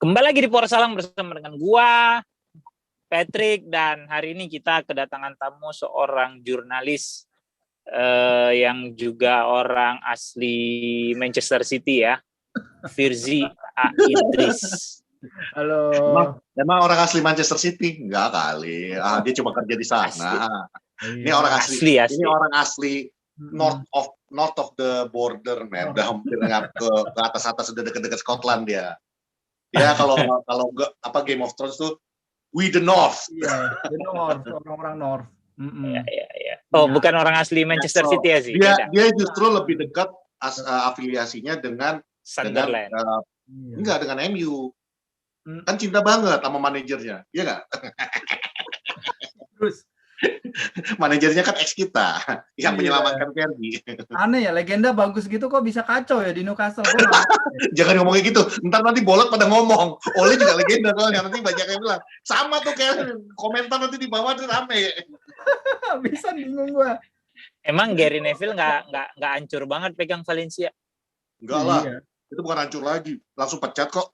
Kembali lagi di Porsalang bersama dengan gua, Patrick, dan hari ini kita kedatangan tamu seorang jurnalis yang juga orang asli Manchester City ya, Firzi A. Idris. Halo. Emang orang asli Manchester City? Enggak kali. Dia cuma kerja di sana. Asli. Ini orang asli. Ini orang asli north of the border, man. Udah hampir ke atas udah dekat-dekat Scotland dia. Ya kalau Game of Thrones tuh we the North. Iya, the North, orang-orang North. Iya. Oh, bukan orang asli Manchester City ya sih. Dia justru lebih dekat afiliasinya dengan Sunderland. Dengan MU. Kan cinta banget sama manajernya, iya nggak? Terus manajernya kan ex kita yang menyelamatkan Fergie. Aneh ya, legenda bagus gitu kok bisa kacau ya di Newcastle. Jangan ngomong gitu, ntar nanti bolot pada ngomong. Oleh juga legenda soalnya, nanti banyak yang bilang sama tuh kayak komentar nanti di bawah tuh rame. Bisa bingung gua. Emang Gary Neville nggak hancur banget pegang Valencia? Enggak lah, itu bukan hancur lagi, langsung pecat kok.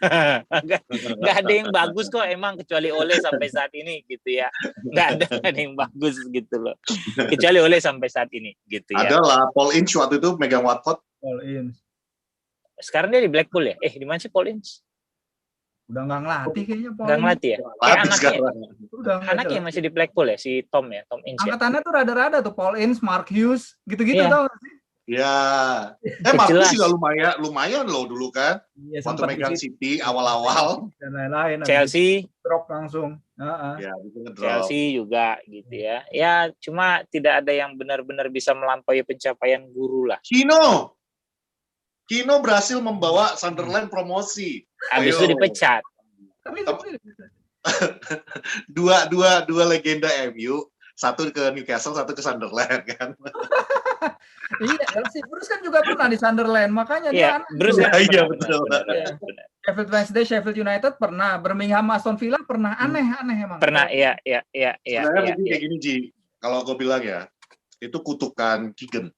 Nggak ada yang bagus kok emang kecuali Ole sampai saat ini gitu ya, nggak ada yang bagus gitu loh kecuali Ole sampai saat ini gitu ya. Adalah Paul Ince waktu itu megang Watford. Paul Ince sekarang dia di Blackpool ya, di mana sih Paul Ince? Udah nggak ngelatih kayaknya. Nggak ngelatih ya, anaknya masih di Blackpool ya, si Tom Ince. Angkatannya tuh rada-rada tuh Paul Ince, Mark Hughes gitu-gitu tau gak sih? Ya, Marcus juga lumayan loh dulu kan, waktu megang City awal-awal. Dan lain-lain. Chelsea drop langsung. Ya, Chelsea juga gitu ya. Ya, cuma tidak ada yang benar-benar bisa melampaui pencapaian guru lah. Kino berhasil membawa Sunderland promosi. Habis itu dipecat. Dua legenda MU, satu ke Newcastle, satu ke Sunderland kan. Iya, Bruce kan juga pernah di Sunderland, makanya dia Bruce kan. Iya, betul. Sheffield Wednesday, Sheffield United pernah, Birmingham, Aston Villa pernah, aneh emang. Pernah, iya. Sebenarnya mungkin kayak gini, Ji. Kalau aku bilang ya, itu kutukan Keegan.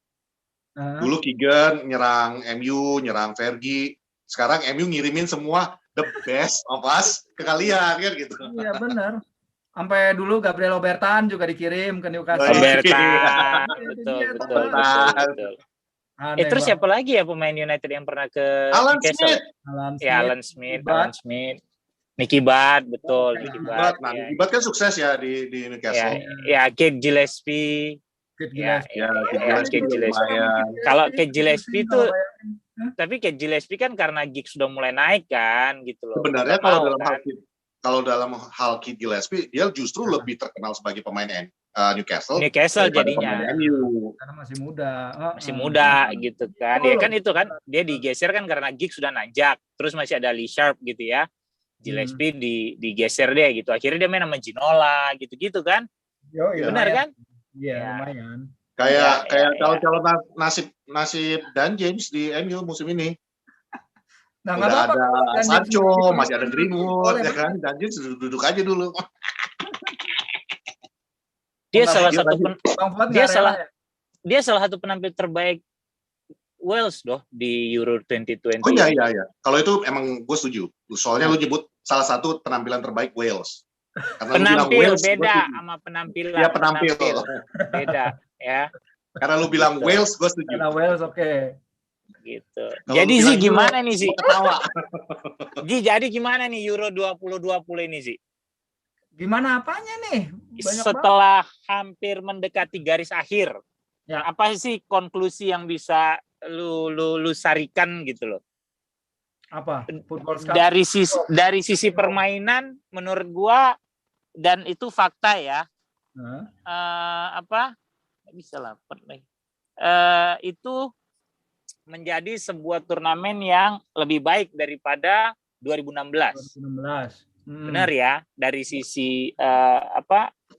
Dulu Keegan nyerang MU, nyerang Fergie. Sekarang MU ngirimin semua the best of us ke kalian kan gitu. Iya, benar. Sampai dulu Gabriel Obertan juga dikirim ke Newcastle. Obertan, betul. Terus siapa lagi ya pemain United yang pernah ke Newcastle? Alan Smith. Nicky Butt, betul. Nicky Butt. Nicky Butt kan sukses ya di Newcastle. Ya, Kate Gillespie. Kalau Kate Gillespie itu, tapi Kate Gillespie kan karena Giggs sudah mulai naik kan, gitu loh. Sebenarnya kalau dalam hal Kate Gillespie, dia justru lebih terkenal sebagai pemain Newcastle jadinya. Karena masih muda gitu kan. Ya kan itu kan dia digeser kan karena Giggs sudah nanjak. Terus masih ada Lee Sharp gitu ya. Gillespie digeser dia gitu. Akhirnya dia main sama Ginola gitu-gitu kan. Benar kan? Iya, lumayan. Kayak kalau nasib Dan James di MU musim ini. Nah, udah ada Sancho, masih ada Greenwood, ya kan? Dan James duduk aja dulu. Dia salah satu penampil terbaik Wales di Euro 2020. Oh iya. Kalau itu emang gue setuju. Soalnya lu nyebut salah satu penampilan terbaik Wales. Karena penampil Wales, beda sama penampilan. Iya, penampil. Beda ya. Karena lu bilang Wales, gue setuju. Karena Wales oke. Gitu. Kalo jadi sih gimana nih sih? Ketawa. Jadi gimana nih Euro 2020 ini sih? Gimana apanya nih? Setelah hampir mendekati garis akhir. Ya. Apa sih konklusi yang bisa lu sarikan gitu loh? Apa? Dari sisi permainan menurut gua, dan itu fakta ya. Bisa lah. Itu menjadi sebuah turnamen yang lebih baik daripada 2016. Benar ya, dari sisi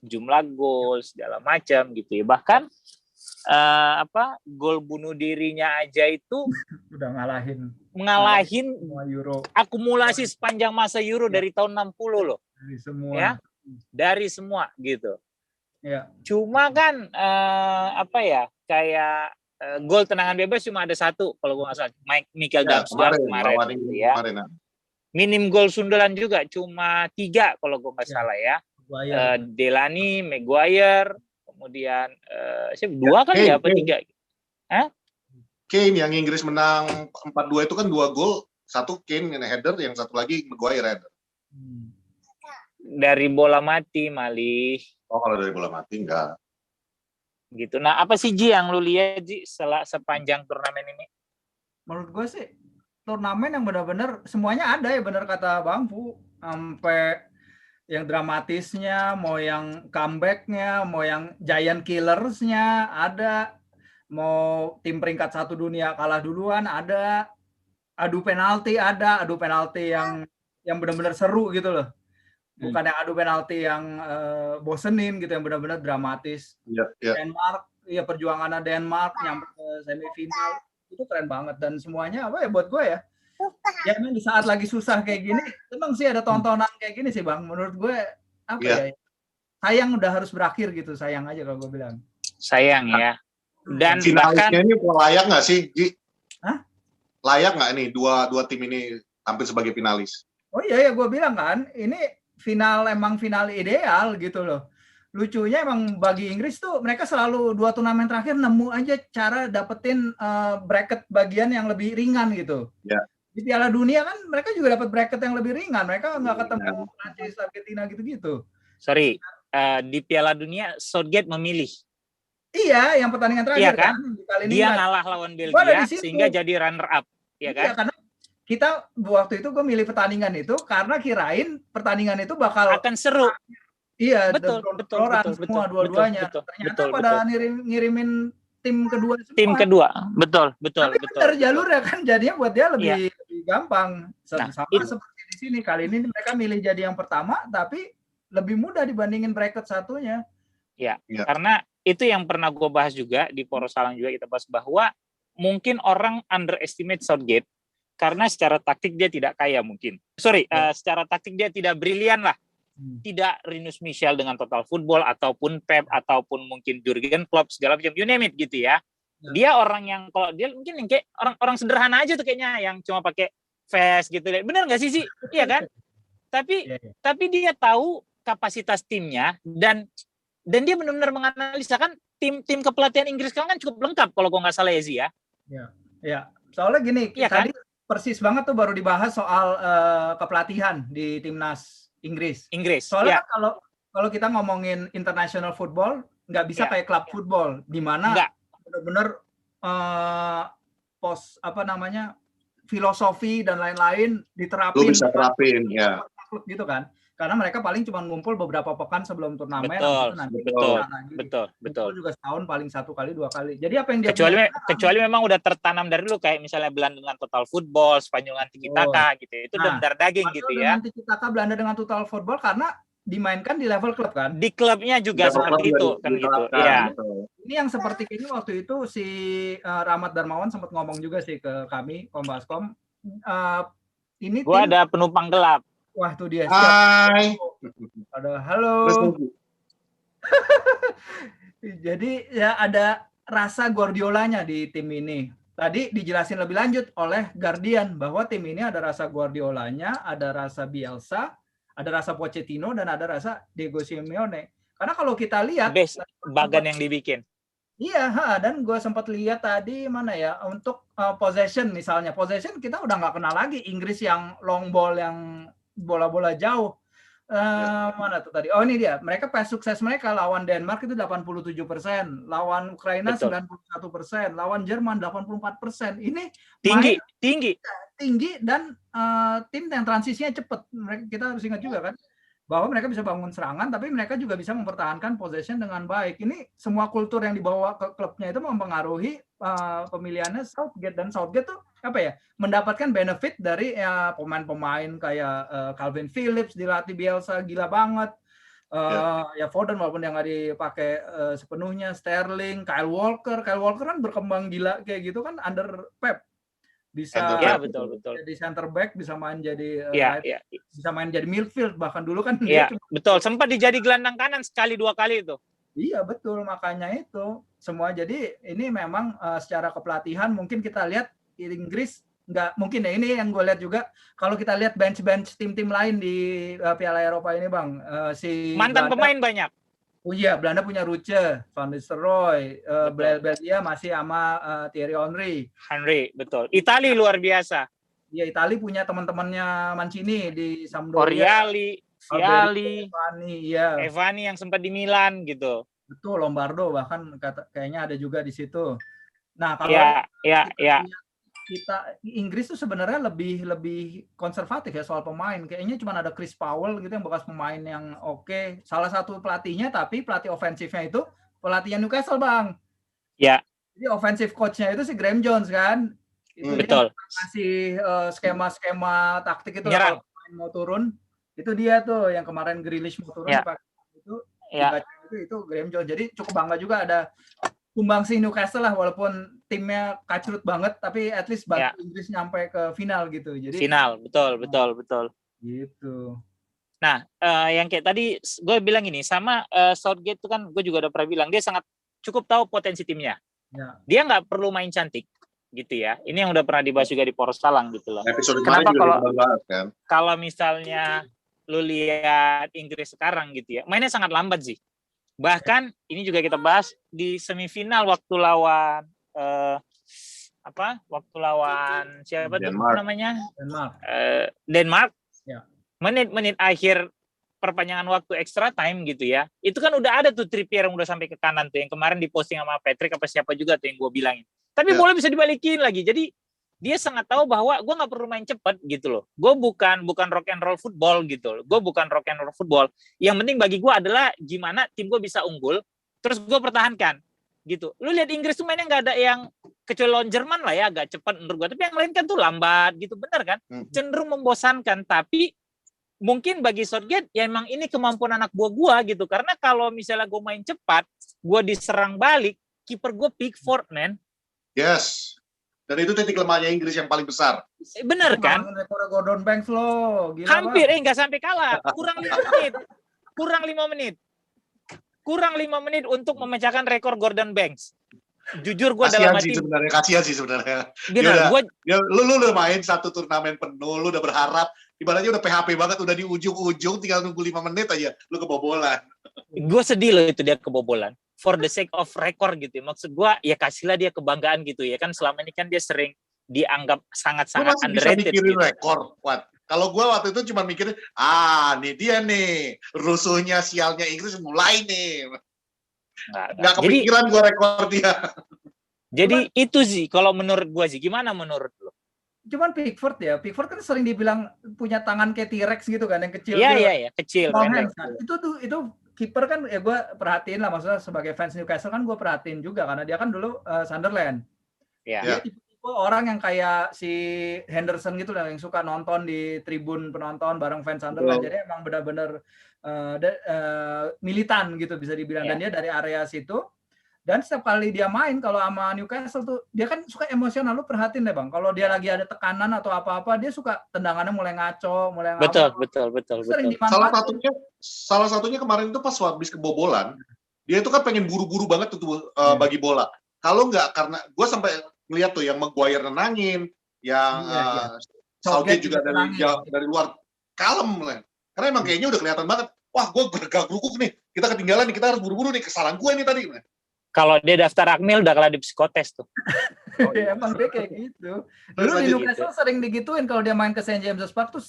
jumlah gol segala macam gitu ya. Bahkan gol bunuh dirinya aja itu udah ngalahin akumulasi sepanjang masa Euro dari tahun 60 loh. Dari semua. Ya. Dari semua gitu. Ya. Cuma kan kayak gol tendangan bebas cuma ada satu kalau gue nggak salah, Michael Damsgaard kemarin gitu ya. Minim gol Sunderland juga cuma 3 kalau gue nggak salah ya. Delaney, Maguire, kemudian dua kali ya apa 3? Kane yang Inggris menang 4-2 itu kan 2 gol, 1 Kane yang header, yang 1 lagi Maguire header. Dari bola mati Malih. Oh, kalau dari bola mati enggak. Gitu. Nah, apa sih Ji yang lu lihat Ji sepanjang turnamen ini? Menurut gue sih turnamen yang benar-benar semuanya ada ya, benar kata Bang Fu, sampai yang dramatisnya, mau yang comeback-nya, mau yang giant killers-nya ada, mau tim peringkat 1 dunia kalah duluan ada, adu penalti yang benar-benar seru gitu loh. Bukan yang adu penalti yang bosenin gitu, yang benar-benar dramatis. Denmark, ya perjuangannya Denmark nyampe ke semifinal itu keren banget, dan semuanya apa ya buat gue ya. Ya emang di saat lagi susah kayak gini, emang sih ada tontonan kayak gini sih Bang. Menurut gue apa ya? Sayang udah harus berakhir gitu, sayang aja kalau gue bilang. Sayang ya. Dan finalisnya ini layak nggak sih, Ji? Layak nggak nih dua tim ini tampil sebagai finalis? Oh iya ya, gue bilang kan, ini emang final ideal gitu loh. Lucunya emang bagi Inggris tuh mereka selalu 2 turnamen terakhir nemu aja cara dapetin bracket bagian yang lebih ringan gitu. Di Piala Dunia kan mereka juga dapat bracket yang lebih ringan, mereka nggak ketemu Prancis, Argentina gitu-gitu. Sorry, di Piala Dunia Southgate memilih. Iya, yang pertandingan terakhir kan. Kali ini dia ngalah lawan Belgia sehingga jadi runner up, ya kan? Karena kita waktu itu gue milih pertandingan itu karena kirain pertandingan itu bakal akan seru. Iya, betul, semua dua-duanya. Ternyata pada ngirimin tim kedua semua. Tim kedua, betul. Tapi dari jalur ya kan, jadinya buat dia lebih gampang. Sama seperti di sini, kali ini mereka milih jadi yang pertama, tapi lebih mudah dibandingin bracket satunya. Ya, karena itu yang pernah gue bahas juga di Poros Salang juga kita bahas bahwa mungkin orang underestimate Southgate karena secara taktik dia tidak kaya mungkin. Secara taktik dia tidak brilian lah. Tidak Rinus Michel dengan Total Football ataupun Pep ataupun mungkin Jurgen Klopp segala macam, you name it gitu ya. Dia orang yang kalau dia mungkin yang kayak orang sederhana aja tuh kayaknya, yang cuma pakai vest gitu. Bener nggak sih? Iya kan? Tapi dia tahu kapasitas timnya dan dia benar-benar menganalisa kan tim kepelatihan Inggris kan cukup lengkap kalau gue nggak salah ya Zi ya. Iya. Soalnya gini, tadi persis banget tuh baru dibahas soal kepelatihan di timnas Inggris. Soalnya kan kalau kita ngomongin international football nggak bisa kayak club football di mana benar-benar filosofi dan lain-lain diterapin. Lu bisa terapin gitu kan. Karena mereka paling cuma ngumpul beberapa pekan sebelum turnamen. Betul. Juga setahun paling 1 kali 2 kali. Jadi apa yang dia kecuali memang udah tertanam dari dulu kayak misalnya Belanda dengan Total Football, Spanyol dengan Tiki Taka gitu. Itu udah darah daging gitu ya. Tiki Taka, Belanda dengan Total Football karena dimainkan di level klub kan. Di klubnya juga seperti itu kan gitu. Iya. Ini yang seperti ini waktu itu si Rahmat Darmawan sempat ngomong juga sih ke kami Kombaskom. Ini gua ada penumpang gelap. Wah, tuh dia. Hai. Halo. Jadi ya ada rasa Guardiolanya di tim ini. Tadi dijelasin lebih lanjut oleh Guardian bahwa tim ini ada rasa Guardiolanya, ada rasa Bielsa, ada rasa Pochettino, dan ada rasa Diego Simeone. Karena kalau kita lihat bagan yang dibikin. Iya, dan gue sempat lihat tadi mana ya untuk possession misalnya. Possession kita udah nggak kenal lagi Inggris yang long ball yang bola-bola jauh. Mana tuh tadi? Oh, ini dia. Mereka pas sukses mereka lawan Denmark itu 87%, lawan Ukraina 91%, lawan Jerman 84%. Ini tinggi dan tim yang transisinya cepat. Kita harus ingat juga kan bahwa mereka bisa bangun serangan, tapi mereka juga bisa mempertahankan possession dengan baik. Ini semua kultur yang dibawa ke klubnya itu mempengaruhi pemilihannya Southgate, dan Southgate tuh apa ya, mendapatkan benefit dari pemain-pemain kayak Calvin Phillips dilatih Bielsa gila banget, ya Foden walaupun yang nggak dipakai sepenuhnya, Sterling, Kyle Walker kan berkembang gila kayak gitu kan under Pep. Bisa betul jadi center back, bisa main jadi bisa main jadi midfield, bahkan dulu kan betul sempat jadi gelandang kanan sekali 2 kali itu. Iya betul, makanya itu semua. Jadi ini memang secara kepelatihan mungkin kita lihat Inggris nggak mungkin ya. Ini yang gue lihat juga kalau kita lihat bench tim-tim lain di Piala Eropa ini Bang, si mantan pemain banyak. Oh iya, Belanda punya Ruce, Van Nistelrooy, Belgia masih sama Thierry Henry. Henry, betul. Itali luar biasa. Iya, Itali punya teman-temannya Mancini di Sampdoria. Oriali, Vialli, Evani yang sempat di Milan gitu. Betul, Lombardo bahkan kayaknya ada juga di situ. Nah, kalau kita Inggris tuh sebenarnya lebih konservatif ya soal pemain. Kayaknya cuma ada Chris Powell gitu yang bekas pemain yang oke. Salah satu pelatihnya, tapi pelatih ofensifnya itu pelatihnya Newcastle, Bang. Ya. Jadi offensive coach-nya itu si Graham Jones kan. Itu betul. Dia ngasih skema-skema taktik itu kalau pemain mau turun. Itu dia tuh yang kemarin Grealish mau turun itu Graham Jones. Jadi cukup bangga juga ada sumbangsi Newcastle lah, walaupun timnya kacrut banget, tapi at least bantu Inggris nyampe ke final gitu. Jadi final, betul. Gitu. Nah, yang kayak tadi gue bilang ini sama Southgate itu kan gue juga udah pernah bilang dia sangat cukup tahu potensi timnya. Ya. Dia nggak perlu main cantik gitu ya. Ini yang udah pernah dibahas juga di Poros Talang gitu loh. Kenapa kalau misalnya lu lihat Inggris sekarang gitu ya, mainnya sangat lambat sih. Bahkan ini juga kita bahas di semifinal waktu lawan siapa tuh namanya? Denmark. Ya. Menit-menit akhir perpanjangan waktu extra time gitu ya. Itu kan udah ada tuh Trippier yang udah sampai ke kanan tuh yang kemarin diposting sama Patrick apa siapa juga tuh yang gue bilangin. Tapi bola bisa dibalikin lagi. Jadi dia sangat tahu bahwa gue nggak perlu main cepat gitu loh. Gue bukan rock and roll football gitu loh. Gue bukan rock and roll football. Yang penting bagi gue adalah gimana tim gue bisa unggul, terus gue pertahankan gitu. Lu lihat Inggris tuh mainnya nggak ada yang kecuali lawan Jerman lah ya agak cepat menurut gue. Tapi yang lain kan tuh lambat gitu, bener kan? Cenderung membosankan. Tapi mungkin bagi Southgate ya emang ini kemampuan anak buah gue gitu. Karena kalau misalnya gue main cepat, gue diserang balik, kiper gue Pickford, man. Yes. Dan itu titik lemahnya Inggris yang paling besar. Bener kan? Rekor Gordon Banks lo. Gila, hampir, nggak sampai kalah. Kurang 5 menit untuk memecahkan rekor Gordon Banks. Jujur gue dalam hati. Kasihan sih sebenarnya. Lu udah main satu turnamen penuh, lu udah berharap. Ibaratnya udah PHP banget, udah di ujung-ujung, tinggal nunggu 5 menit aja, lu kebobolan. Gue sedih loh itu dia kebobolan. For the sake of record gitu. Maksud gue ya kasihlah dia kebanggaan gitu ya kan selama ini kan dia sering dianggap sangat-sangat underrated. Bisa mikirin rekor, Kalau gue waktu itu cuma mikirin, nih dia nih, rusuhnya sialnya Inggris mulai nih. Nggak kepikiran gue rekor dia. Jadi itu sih kalau menurut gue sih. Gimana menurut lo? Cuman Pickford kan sering dibilang punya tangan kayak T-Rex gitu kan yang kecil. Iya, kecil. Itu kiper kan ya gue perhatiin lah, maksudnya sebagai fans Newcastle kan gue perhatiin juga karena dia kan dulu Sunderland. Dia tipe orang yang kayak si Henderson gitu lah yang suka nonton di tribun penonton bareng fans Sunderland. Jadi emang benar-benar militan gitu bisa dibilang. Dan dia dari area situ. Dan setiap kali dia main kalau sama Newcastle tuh dia kan suka emosional. Lu perhatiin deh Bang, kalau dia lagi ada tekanan atau apa-apa dia suka tendangannya mulai ngaco, mulai betul. Salah satunya kemarin itu pas habis kebobolan, dia itu kan pengen buru-buru banget tuh bagi bola. Kalau nggak, karena gue sampai ngeliat tuh yang Maguire nenangin, yang Southgate juga dari luar kalem lah. Karena emang kayaknya udah kelihatan banget. Wah, gue geruguk nih. Kita ketinggalan nih, kita harus buru-buru nih. Kesalahan gue nih tadi. Kalau dia daftar Akmil udah kalah di psikotes tuh. Emang dia kayak gitu. Dulu di Newcastle sering digituin kalau dia main ke St. James's Park tuh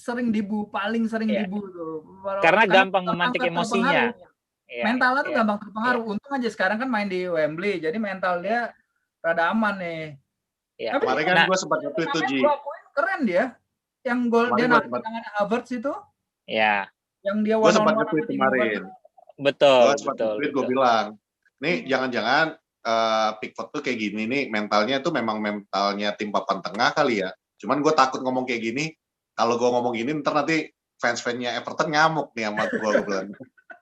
paling sering dibu tuh. Karena gampang memantik emosinya. Mentalnya tuh gampang terpengaruh. Untung aja sekarang kan main di Wembley, jadi mental dia rada aman nih. Tapi kemarin kan gue sempat nge-tweet tuh, Ji. Keren dia. Yang gol dia nangkep tangan Havertz itu. Iya. Yang dia gue sempat nge-tweet kemarin. Betul. Gue bilang, nih jangan-jangan Pickford tuh kayak gini nih, mentalnya tuh memang mentalnya tim papan tengah kali ya. Cuman gue takut ngomong kayak gini, kalau gue ngomong gini ntar nanti fans-fansnya Everton ngamuk nih sama gue bilang.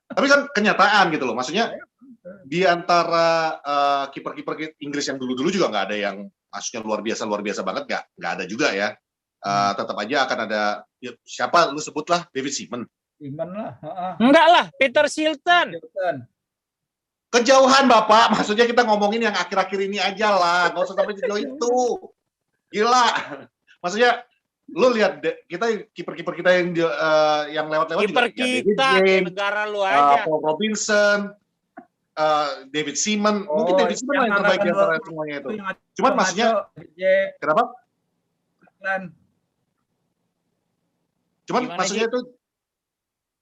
Tapi kan kenyataan gitu loh, maksudnya di antara kiper-kiper Inggris yang dulu-dulu juga nggak ada yang maksudnya luar biasa banget, nggak ada juga ya. Tetap aja akan ada siapa lu sebutlah David Seaman. Lah. Enggak lah, Peter Shilton. Kejauhan Bapak, maksudnya kita ngomongin yang akhir-akhir ini aja lah, nggak usah sampai sejauh itu. Gila. Maksudnya lu lihat kita kiper-kiper kita yang lewat-lewat kiper kita James, negara lu aja. Paul Robinson, David Seaman, mungkin David Seaman yang terbaik di antara semuanya itu. Cuman maksudnya kenapa? Cuman maksudnya itu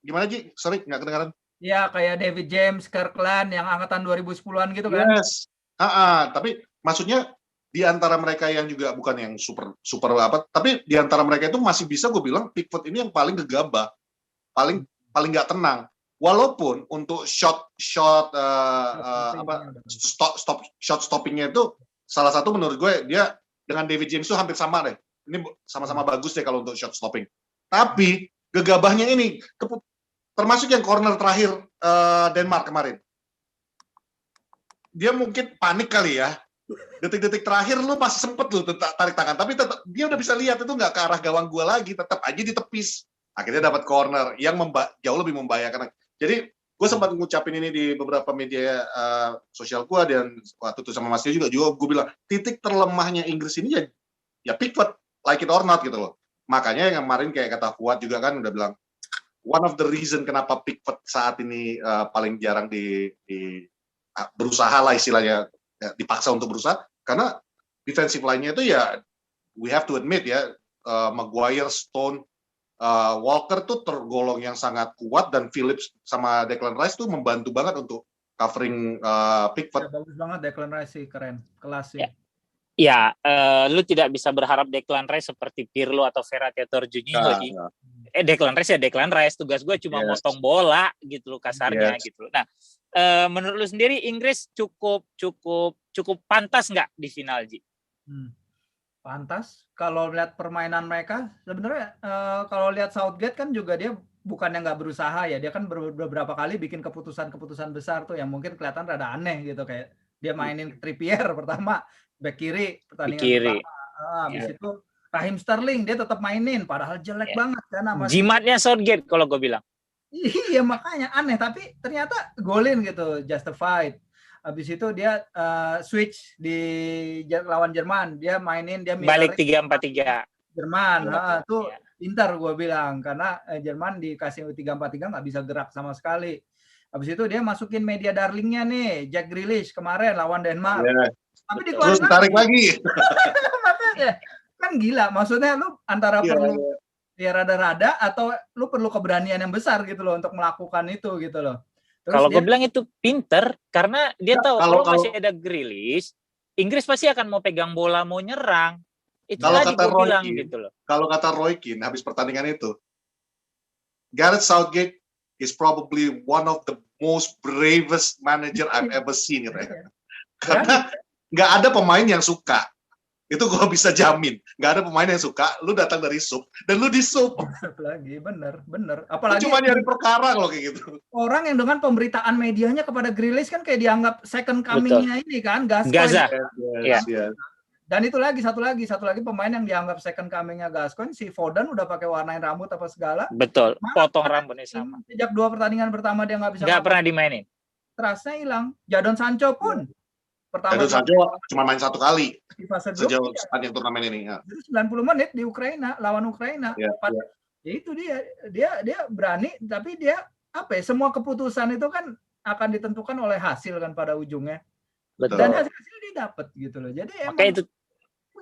gimana Ji? Sorry, nggak kedengaran. Ya kayak David James, Kirkland yang angkatan 2010-an gitu kan. Yes. Tapi maksudnya di antara mereka yang juga bukan yang super apa, tapi di antara mereka itu masih bisa gue bilang Pickford ini yang paling gegabah, paling nggak tenang. Walaupun untuk shot stoppingnya itu salah satu menurut gue dia dengan David James itu hampir sama deh. Ini sama-sama bagus deh kalau untuk shot stopping. Tapi gegabahnya ini termasuk yang corner terakhir Denmark kemarin. Dia mungkin panik kali ya. Detik-detik terakhir lu masih sempet lu tarik tangan, tapi tetap dia udah bisa lihat itu nggak ke arah gawang gua lagi, tetap aja ditepis. Akhirnya dapat corner yang jauh lebih membahayakan. Jadi gue sempat ngucapin ini di beberapa media sosial gua dan waktu itu sama Mas juga gue bilang titik terlemahnya Inggris ini ya Pickford, like it or not gitu loh. Makanya yang kemarin kayak kata Fuad juga kan udah bilang one of the reason kenapa Pickford saat ini paling jarang berusaha lah istilahnya, dipaksa untuk berusaha karena defensive line-nya itu ya we have to admit ya Maguire, Stone, Walker tuh tergolong yang sangat kuat dan Phillips sama Declan Rice tuh membantu banget untuk covering Pickford. Ya, bagus banget Declan Rice sih, keren, kelas sih. Ya, lu tidak bisa berharap Declan Rice seperti Pirlo atau Verratti atau Jorginho sih. Declan Rice ya Declan Rice, tugas gue cuma motong bola gitu loh kasarnya gitu loh. Nah, menurut lu sendiri Inggris cukup pantas nggak di final, Ji? Pantas. Kalau lihat permainan mereka, sebenarnya kalau lihat Southgate kan juga dia bukannya nggak berusaha ya, dia kan beberapa kali bikin keputusan besar tuh yang mungkin kelihatan rada aneh gitu, kayak dia mainin Trippier pertama back kiri pertandingan pertama, habis itu Raheem Sterling dia tetap mainin padahal jelek banget kan sama jimatnya Southgate kalau gue bilang. Iya makanya aneh, tapi ternyata golin gitu, justified. Habis itu dia switch di lawan Jerman, dia mainin dia balik 3-4-3 Jerman. Tuh pintar gue bilang karena Jerman dikasih 3-4-3 nggak bisa gerak sama sekali. Habis itu dia masukin media darlingnya nih Jack Grealish kemarin lawan Denmark. Tapi terus tarik lagi. Makanya kan gila, maksudnya lu antara perlu ya rada-rada atau lu perlu keberanian yang besar gitu loh untuk melakukan itu gitu loh. Kalau gue bilang itu pinter karena dia tahu kalau masih ada Grealish, Inggris pasti akan mau pegang bola, mau nyerang. Itu tadi gue bilang gitu loh. Kalau kata Roy Keane habis pertandingan itu, Gareth Southgate is probably one of the most bravest manager I've ever seen. Karena nggak ada pemain yang suka. Itu gue bisa jamin. Nggak ada pemain yang suka. Lu datang dari sub dan lu di sub. Lagi bener. Apalagi cuma nyari perkara kalau kayak gitu. Orang yang dengan pemberitaan medianya kepada Grealish kan kayak dianggap second coming-nya ini kan, Gaza. Yes. Dan itu satu lagi pemain yang dianggap second coming-nya Gascoigne, si Foden udah pakai warnain rambut apa segala. Betul. Potong rambutnya sama. Sejak 2 pertandingan pertama dia nggak bisa. Nggak pernah dimainin. Trustnya hilang. Jadon Sancho pun. Jadon Sancho cuma main 1 kali. Di fase sejauh sepanjang turnamen ini. Ya. 90 menit di Ukraina, lawan Ukraina. Ya itu dia berani, tapi dia semua keputusan itu kan akan ditentukan oleh hasil kan pada ujungnya. Betul. Dan hasil dia dapat gitu loh. Jadi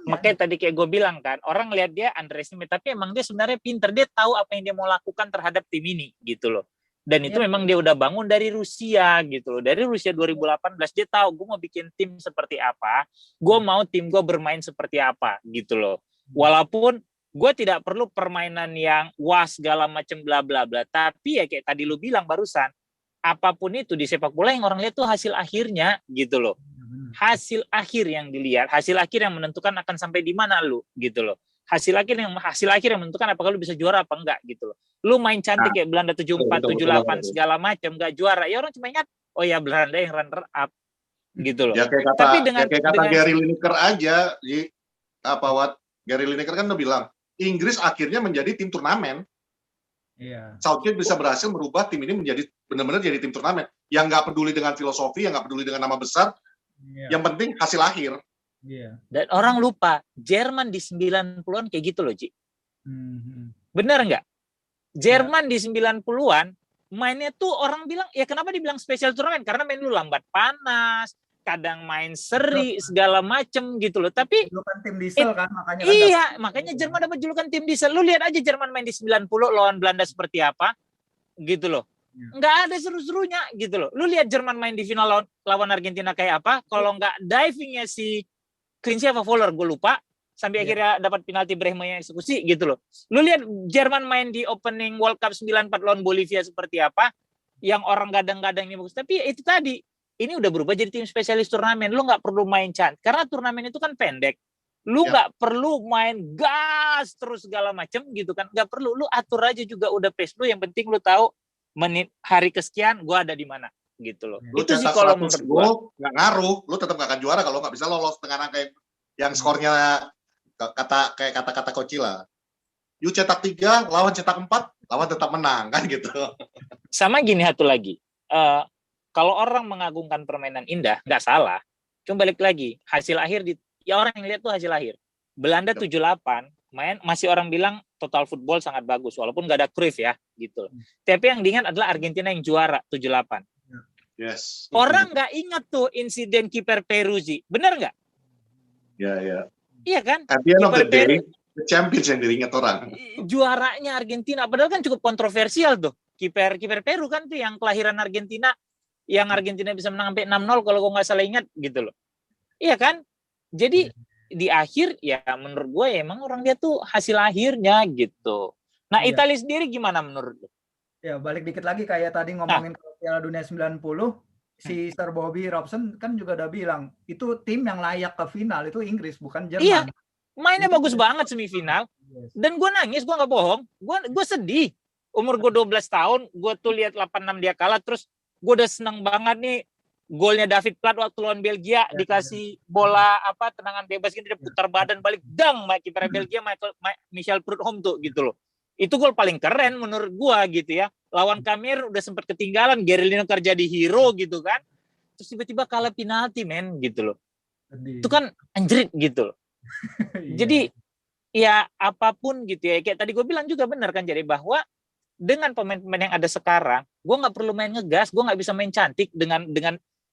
makanya tadi kayak gue bilang kan, orang lihat dia underestimate, tapi emang dia sebenarnya pinter, dia tahu apa yang dia mau lakukan terhadap tim ini gitu loh. Dan itu memang dia udah bangun dari Rusia gitu loh. Dari Rusia 2018 dia tahu gue mau bikin tim seperti apa, gue mau tim gue bermain seperti apa gitu loh. Walaupun gue tidak perlu permainan yang wah segala macam bla bla bla, tapi ya kayak tadi lu bilang barusan, apapun itu di sepak bola yang orang lihat tuh hasil akhirnya gitu loh. Hasil akhir yang dilihat, hasil akhir yang menentukan akan sampai di mana lu gitu loh. Hasil akhir yang menentukan apakah lu bisa juara apa enggak gitu loh. Lu main cantik kayak Belanda 74, 78 segala macam enggak juara. Ya orang cuma ingat oh ya Belanda yang runner up gitu loh. Ya kayak kata, tapi dengan Gary Lineker aja Gary Lineker kan udah bilang Inggris akhirnya menjadi tim turnamen. Iya. Southgate bisa berhasil merubah tim ini menjadi benar-benar jadi tim turnamen yang nggak peduli dengan filosofi, yang nggak peduli dengan nama besar. Yang penting hasil akhir. Iya. Dan orang lupa, Jerman di 90-an kayak gitu loh, Ji. Benar nggak? Jerman di 90-an, mainnya tuh orang bilang, ya kenapa dibilang special turnamen? Karena main lu lambat panas, kadang main seri, segala macem gitu loh. Tapi julukan tim diesel kan, makanya kan iya, makanya Jerman dapat julukan tim diesel. Lu lihat aja Jerman main di 90 lawan Belanda seperti apa, gitu loh. Nggak ada seru-serunya gitu loh. Lu lihat Jerman main di final lawan Argentina kayak apa, kalau nggak divingnya si Clinch apa Voller, gue lupa, sampai akhirnya dapat penalti Brehme yang eksekusi gitu loh. Lu lihat Jerman main di opening World Cup 94 lawan Bolivia seperti apa, yang orang gadang-gadang ini bagus. Tapi itu tadi, ini udah berubah jadi tim spesialis turnamen. Lu nggak perlu main cantik, karena turnamen itu kan pendek. Lu nggak perlu main gas terus segala macem gitu kan. Nggak perlu, lu atur aja juga udah pace lu. Yang penting lu tahu menit hari kesekian gue ada di mana gitu loh. Lu itu sih kalau menurut gue nggak ngaruh, lu tetap nggak akan juara kalau nggak bisa lolos dengan angka yang skornya kata Coach lah. You cetak 3, lawan cetak 4, lawan tetap menang kan gitu. Sama gini satu lagi, kalau orang mengagungkan permainan indah nggak salah, cuma balik lagi hasil akhir ya orang yang lihat tuh hasil akhir. Belanda 78 main masih orang bilang total football sangat bagus walaupun nggak ada Cruyff ya gitu. Tapi yang diingat adalah Argentina yang juara 78. Yes. Orang nggak ingat tuh insiden kiper Peruzzi, benar nggak? Ya. Iya kan? At the end of the day, the champions yang diingat orang. Juaranya Argentina, padahal kan cukup kontroversial tuh. Kiper Peru kan tuh yang kelahiran Argentina, yang Argentina bisa menang sampai 6-0 kalau gue nggak salah ingat gitu loh. Iya kan? Jadi di akhir ya menurut gue ya emang orang dia tuh hasil akhirnya gitu. Nah, Italia sendiri gimana menurut lu? Ya, balik dikit lagi kayak tadi ngomongin Piala Dunia 90, si Sir Bobby Robson kan juga udah bilang, itu tim yang layak ke final itu Inggris, bukan Jerman. Iya, mainnya bagus banget semifinal. Dan gue nangis, gue nggak bohong. Gue sedih. Umur gue 12 tahun, gue tuh lihat 8-6 dia kalah, terus gue udah seneng banget nih. Golnya David Platt waktu lawan Belgia, dikasih bola tendangan bebas gitu, dia putar badan balik, dang, kiper Belgia Michel Prudhomme tuh gitu loh. Itu gol paling keren menurut gua gitu ya. Lawan Kamerun udah sempat ketinggalan, Geraldino kerja di hero gitu kan. Terus tiba-tiba kalah penalti men gitu loh. Itu kan anjrit gitu loh. Jadi ya apapun gitu ya, kayak tadi gue bilang juga benar kan, jadi bahwa dengan pemain-pemain yang ada sekarang, gue nggak perlu main ngegas, gue nggak bisa main cantik dengan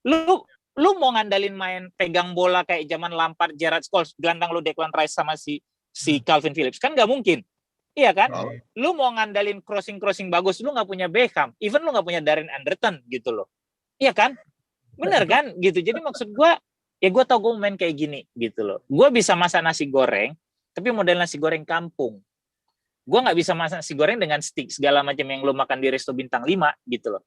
lu mau ngandalin main pegang bola kayak zaman Lampard, Gerrard Scholes, gelandang lu Declan Rice sama si Calvin Phillips, kan nggak mungkin. Iya kan? Lu mau ngandalin crossing bagus, lu nggak punya Beckham, even lu nggak punya Darren Anderton gitu loh. Iya kan? Bener kan? Gitu. Jadi maksud gue, ya gue tau gue main kayak gini gitu loh. Gue bisa masak nasi goreng, tapi model nasi goreng kampung. Gue nggak bisa masak nasi goreng dengan stick segala macam yang lu makan di resto bintang 5 gitu loh.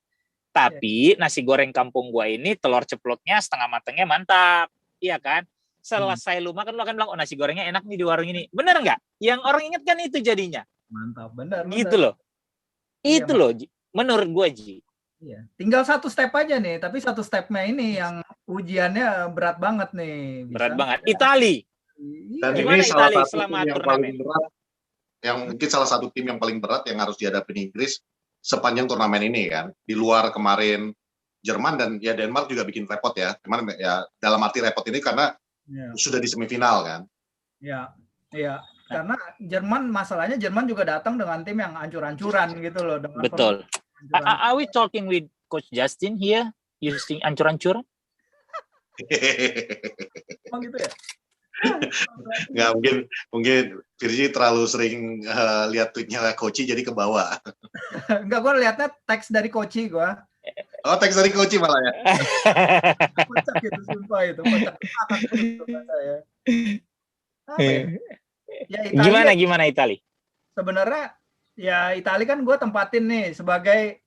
Tapi nasi goreng kampung gue ini telur ceploknya setengah matangnya mantap, iya kan? Selesai lu makan, lu akan bilang, oh nasi gorengnya enak nih di warung ini. Bener nggak? Yang orang ingat kan itu jadinya. Mantap, bener. Gitu loh. Itu loh, menurut gue, Ji. Iya. Tinggal satu step aja nih, tapi satu stepnya ini yang ujiannya berat banget nih. Berat banget. Itali. Dan ini salah satu tim yang paling berat, yang mungkin salah satu tim yang paling berat yang harus dihadapi Inggris sepanjang turnamen ini kan. Di luar kemarin Jerman dan ya Denmark juga bikin repot ya. Cuman ya dalam arti repot ini karena sudah di semifinal kan. Iya. Karena masalahnya Jerman juga datang dengan tim yang ancur-ancuran gitu loh. Betul. Are we talking with Coach Justin here using ancur-ancuran? Emang gitu ya? Nggak, mungkin Virgi terlalu sering lihat tweetnya Koci jadi ke bawah. Enggak, gue lihatnya teks dari Koci gue. Oh, teks dari Koci malah ya. Kocak gitu, sumpah itu. Kocak itu saya. Gimana Itali? Sebenarnya ya Itali kan gue tempatin nih sebagai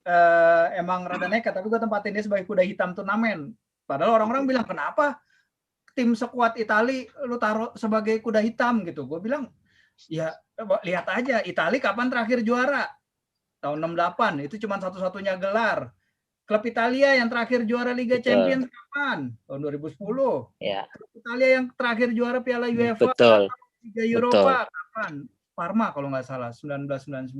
emang rada nekat, tapi gue tempatin dia sebagai kuda hitam turnamen. Padahal orang-orang bilang kenapa tim sekuat Itali lu taruh sebagai kuda hitam gitu. Gue bilang ya lihat aja Itali kapan terakhir juara, tahun 68, itu cuma satu-satunya gelar. Klub Italia yang terakhir juara Liga Champions kapan? Tahun 2010. Ya. Klub Italia yang terakhir juara Piala UEFA, Liga Eropa kapan? Parma kalau nggak salah 1999.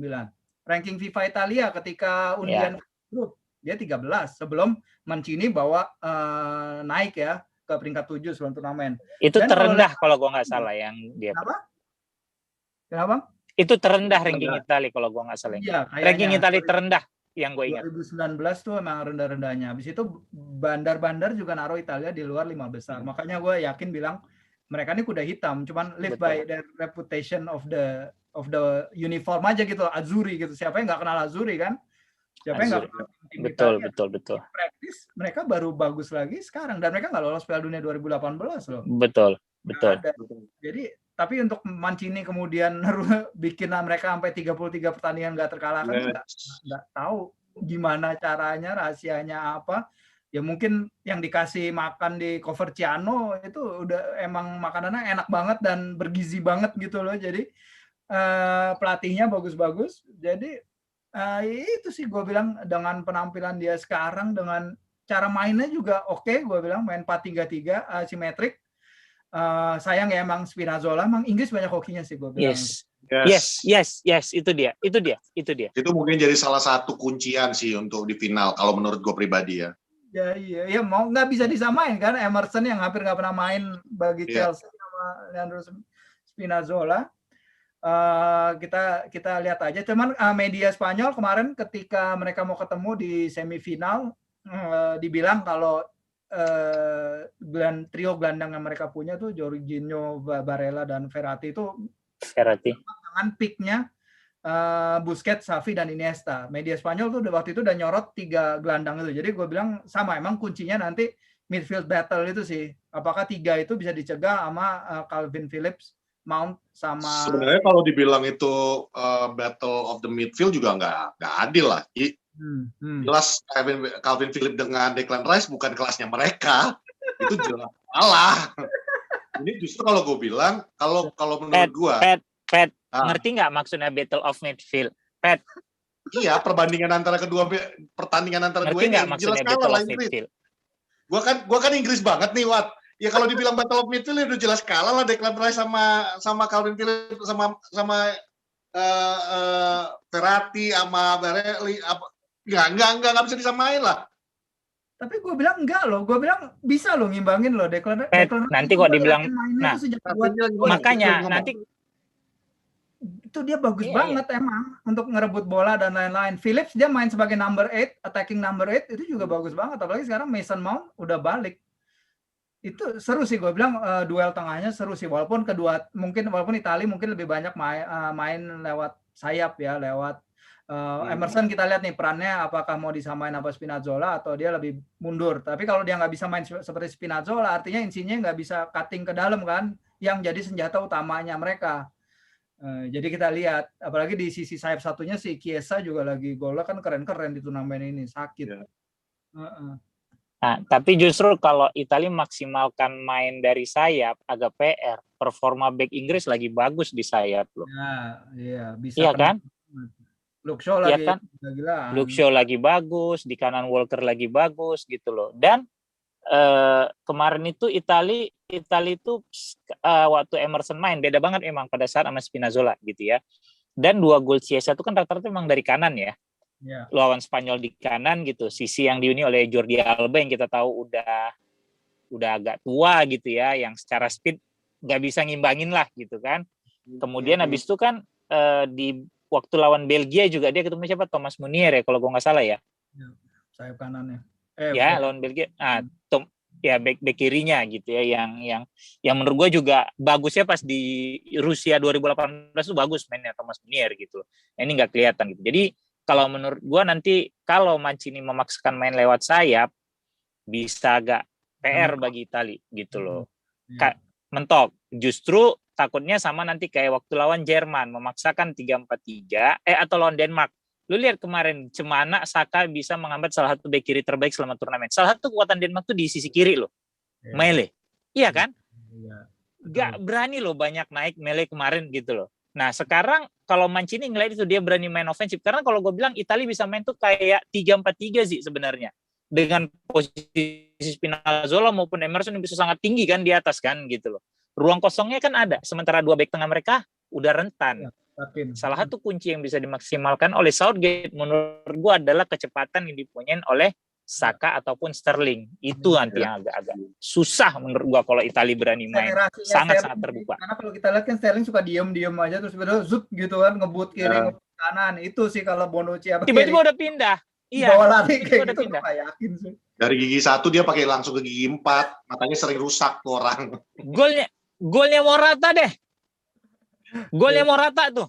Ranking FIFA Italia ketika undian grup dia 13 sebelum Mancini bawa naik ya ke peringkat 7 sebelum turnamen. Itu dan terendah kalau gua nggak salah yang dia. Kenapa? Itu terendah ranking Italia kalau gua nggak salah. Iya, ranking Italia terendah yang gue ingat. 2019 tuh emang rendah-rendahnya. Habis itu bandar-bandar juga naruh Italia di luar 5 besar. Makanya gue yakin bilang mereka ini kuda hitam, cuman live by the reputation of the uniform aja gitu, Azzurri gitu. Siapa yang nggak kenal Azzurri kan? Siapa yang nggak kenal tim betul, Italia? Betul. Praktis mereka baru bagus lagi sekarang dan mereka nggak lolos Piala Dunia 2018 loh. Betul. Jadi tapi untuk Mancini kemudian bikin mereka sampai 33 pertandingan nggak terkalahkan, nggak tahu gimana caranya, rahasianya apa. Ya mungkin yang dikasih makan di Coverciano itu udah emang makanannya enak banget dan bergizi banget gitu loh. Jadi pelatihnya bagus-bagus. Jadi itu sih gue bilang dengan penampilan dia sekarang, dengan cara mainnya juga oke, gue bilang main 4-3-3 simetrik. Sayang ya emang Spinazzola, emang Inggris banyak hokinya sih gue bilang. Yes, itu dia. Itu mungkin jadi salah satu kuncian sih untuk di final kalau menurut gue pribadi ya. Ya mau nggak bisa disamain kan, Emerson yang hampir nggak pernah main bagi Chelsea sama Leandro Spinazzola. Kita lihat aja. Cuman media Spanyol kemarin ketika mereka mau ketemu di semifinal dibilang kalau trio gelandang yang mereka punya tuh Jorginho, Barella dan Verratti itu dengan picknya Busquets, Xavi dan Iniesta. Media Spanyol tuh waktu itu udah nyorot 3 gelandang itu. Jadi gue bilang sama, emang kuncinya nanti midfield battle itu sih. Apakah 3 itu bisa dicegah sama Calvin Phillips, Mount sama. Sebenarnya kalau dibilang itu battle of the midfield juga nggak adil lah. Jelas Calvin Phillips dengan Declan Rice bukan kelasnya mereka, itu jelas salah. Ini justru kalau gue bilang, kalau menurut gue, ngerti nggak maksudnya battle of midfield, Pat? Iya, pertandingan antara dua ini jelas kalah lah Inggris. Gue kan Inggris banget nih, Wat. Ya kalau dibilang battle of midfield itu jelas kalah lah Declan Rice sama Calvin Phillips sama Verratti sama Barelli nggak bisa disamain lah. Tapi gue bilang enggak loh, gue bilang bisa loh ngimbangin loh Declan nanti kok dibilang, makanya nanti itu dia bagus banget emang untuk ngerebut bola dan lain-lain. Phillips dia main sebagai number 8, attacking number 8 itu juga bagus banget. Apalagi sekarang Mason Mount udah balik. Itu seru sih gue bilang, duel tengahnya seru sih, walaupun Italia mungkin lebih banyak main lewat sayap ya, lewat Emerson. Kita lihat nih perannya apakah mau disamain apa Spinazzola atau dia lebih mundur. Tapi kalau dia nggak bisa main seperti Spinazzola, artinya Insigne nggak bisa cutting ke dalam kan, yang jadi senjata utamanya mereka. Jadi kita lihat, apalagi di sisi sayap satunya si Chiesa juga lagi golnya kan keren-keren di turnamen ini, sakit. Nah, tapi justru kalau Italia maksimalkan main dari sayap agak PR. Performa back Inggris lagi bagus di sayap loh. Iya, bisa. Iya kan? Luke Shaw lagi kan? Luke Shaw lagi bagus, di kanan Walker lagi bagus gitu loh. Dan kemarin itu Italia itu waktu Emerson main beda banget emang pada saat sama Spinazzola gitu ya. Dan 2 gol Chiesa itu kan rata-rata memang dari kanan ya. Lawan Spanyol di kanan gitu. Sisi yang dihuni oleh Jordi Alba yang kita tahu udah agak tua gitu ya, yang secara speed nggak bisa ngimbangin lah gitu kan. Kemudian habis itu kan di waktu lawan Belgia juga dia ketemu siapa, Thomas Meunier ya kalau gue nggak salah ya. Sayap kanannya. Lawan Belgia. Back kirinya gitu ya, yang menurut gue juga bagusnya pas di Rusia 2018 itu bagus mainnya Thomas Meunier gitu. Ini nggak kelihatan gitu. Jadi kalau menurut gue nanti kalau Mancini memaksakan main lewat sayap bisa agak PR bagi Italia gitu loh. Mentok. Justru takutnya sama nanti kayak waktu lawan Jerman memaksakan 3-4-3 atau lawan Denmark. Lu lihat kemarin Cemana Saka bisa menghambat salah satu bek kiri terbaik selama turnamen. Salah satu kekuatan Denmark tuh di sisi kiri loh. Mele. Iya kan? Gak berani loh banyak naik Mele kemarin gitu loh. Nah sekarang kalau Mancini ngeliat itu dia berani main ofensif. Karena kalau gue bilang Italia bisa main tuh kayak 3-4-3 sih sebenarnya. Dengan posisi Spinazzola maupun Emerson yang bisa sangat tinggi kan di atas kan gitu loh. Ruang kosongnya kan ada. Sementara 2 bek tengah mereka udah rentan. Salah satu kunci yang bisa dimaksimalkan oleh Southgate menurut gue adalah kecepatan yang dipunyai oleh Saka ataupun Sterling. Itu nanti yang agak-agak susah menurut gua kalau Italia berani main. Sangat-sangat terbuka. Karena kalau kita lihat kan Sterling suka diem aja terus bener zup gitu kan, ngebut kiri, ngebut kanan. Itu sih kalau Bonucci apa tiba-tiba udah pindah. Iya. Bawa lari kayak gitu pindah. Yakin sih. Dari gigi 1 dia pakai langsung ke gigi 4. Matanya sering rusak tuh orang. Golnya Morata deh. Golnya Morata tuh.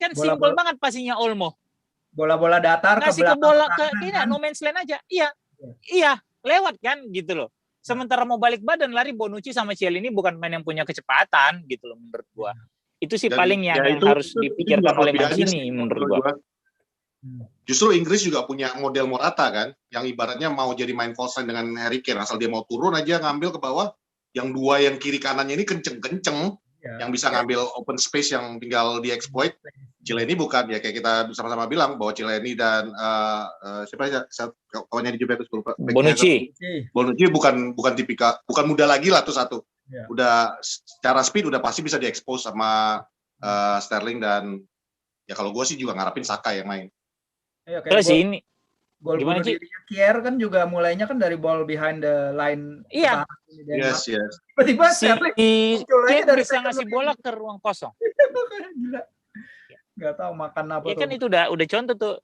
Kan simpel banget passingnya Olmo. Bola-bola datar ngasih ke bola ke ini no man's land aja. Iya, lewat kan gitu loh. Sementara mau balik badan lari Bonucci sama Chiellini bukan pemain yang punya kecepatan gitu loh menurut gua. Itu sih paling yang harus dipikirkan oleh Mancini menurut gua. Justru Inggris juga punya model Morata kan, yang ibaratnya mau jadi main false nine dengan Harry Kane, asal dia mau turun aja ngambil ke bawah, yang dua yang kiri kanannya ini kenceng-kenceng, yang bisa ngambil open space yang tinggal di-exploit. Chiellini bukan, ya kayak kita sama-sama bilang bahwa Chiellini dan siapa ya kawannya di Juventus lupa. Bonucci bukan tipikal, bukan muda lagi lah tuh satu. Udah secara speed udah pasti bisa di-expose sama Sterling, dan ya kalau gue sih juga ngarapin Saka yang main. Terus ini gol bunuh diri Kier kan juga mulainya kan dari ball behind the line. Iya. Yes. Tiba-tiba Sterling Kier bisa ngasih bola ke ruang kosong. Gila. Gak tahu makan apa ya tuh. Kan itu udah contoh tuh.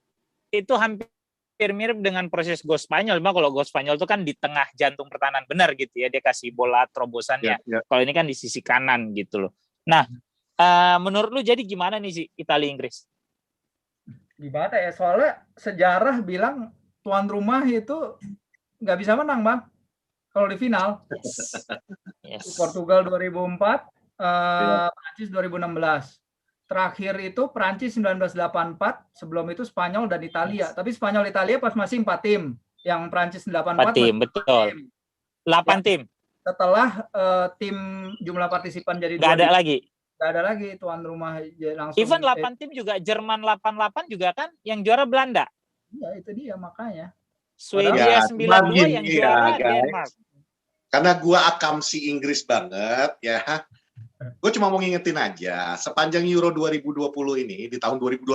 Itu hampir mirip dengan proses gol Spanyol. Cuma kalau gol Spanyol itu kan di tengah jantung pertahanan benar gitu ya. Dia kasih bola terobosannya. Kalau ini kan di sisi kanan gitu loh. Nah, menurut lu jadi gimana nih sih Italia Inggris? Gimana ya, soalnya sejarah bilang tuan rumah itu nggak bisa menang Bang kalau di final. Yes. Portugal 2004, Prancis 2016. Terakhir itu Prancis 1984, sebelum itu Spanyol dan Italia. Tapi Spanyol Italia pas masih 4 tim. Yang Prancis 84 4 tim, betul. 8 tim. Setelah tim jumlah partisipan jadi nggak ada lagi. Nggak ada lagi tuan rumah langsung. Even 8 tim juga, Jerman 88 juga kan yang juara Belanda. Iya, itu dia makanya. Swedia 92 yang juara Denmark. Karena gua akamsi Inggris banget ya. Gue cuma mau ngingetin aja, sepanjang Euro 2020 ini, di tahun 2021,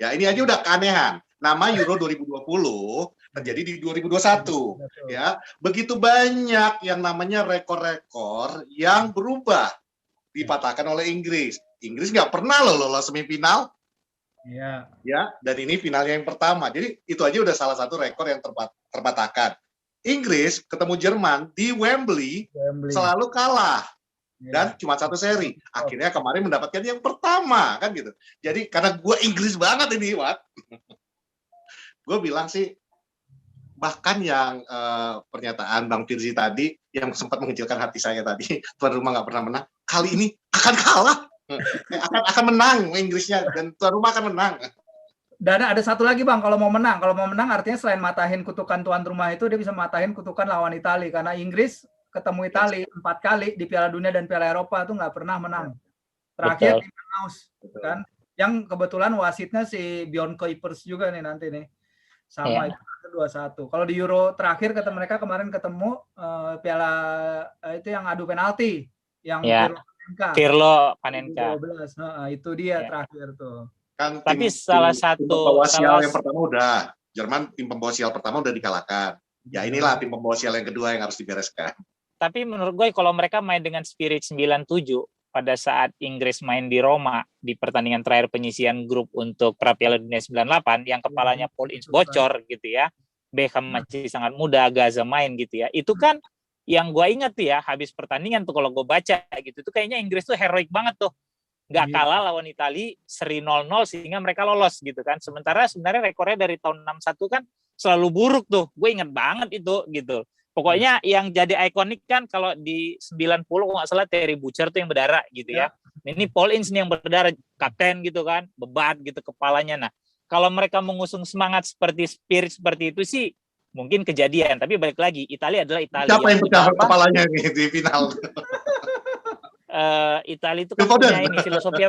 ya ini aja udah keanehan. Nama Euro 2020 terjadi di 2021. Ya, begitu banyak yang namanya rekor-rekor yang berubah, dipatahkan oleh Inggris. Inggris nggak pernah lolos semifinal. Iya. Ya, dan ini finalnya yang pertama. Jadi itu aja udah salah satu rekor yang terpatahkan. Inggris ketemu Jerman di Wembley. Selalu kalah. Dan cuma 1 seri. Akhirnya kemarin mendapatkan yang pertama kan gitu. Jadi karena gue Inggris banget ini, Wat. Gue bilang sih, bahkan yang pernyataan Bang Firzi tadi yang sempat mengecilkan hati saya tadi, tuan rumah nggak pernah menang, kali ini akan kalah. akan menang Inggrisnya, dan tuan rumah akan menang. Dan ada satu lagi Bang, kalau mau menang artinya selain matahin kutukan tuan rumah itu, dia bisa matahin kutukan lawan Italia, karena Inggris ketemu Italia 4 kali di Piala Dunia dan Piala Eropa tuh nggak pernah menang. Terakhir di Manaus kan, yang kebetulan wasitnya si Bjorn Kuipers juga nih nanti nih, sama itu 2-1. Kalau di Euro terakhir mereka kemarin ketemu Piala itu yang adu penalti, yang Pirlo Panenka. 12. Itu dia terakhir tuh. Kan tapi salah satu yang pertama udah Jerman, tim pembawa sial pertama udah dikalahkan. Ya inilah tim pembawa sial yang kedua yang harus dibereskan. Tapi menurut gue kalau mereka main dengan spirit 97 pada saat Inggris main di Roma di pertandingan terakhir penyisian grup untuk pra Piala Dunia 98 yang kepalanya Paul Ince bocor gitu ya. Beckham masih sangat muda, Gaza main gitu ya. Itu kan yang gue ingat tuh ya, habis pertandingan tuh kalau gue baca gitu tuh kayaknya Inggris tuh heroik banget tuh. Nggak kalah lawan Italia, seri 0-0 sehingga mereka lolos gitu kan. Sementara sebenarnya rekornya dari tahun 61 kan selalu buruk tuh. Gue inget banget itu gitu. Pokoknya yang jadi ikonik kan kalau di 90 nggak salah Terry Butcher tuh yang berdarah gitu ya. Ini Paul Ince nih yang berdarah, kapten gitu kan, bebat gitu kepalanya. Nah, kalau mereka mengusung semangat spirit seperti itu sih mungkin kejadian. Tapi balik lagi, Italia adalah Italia. Siapa yang pecah kepalanya nih di final? Italia itu kan punya ini filosofi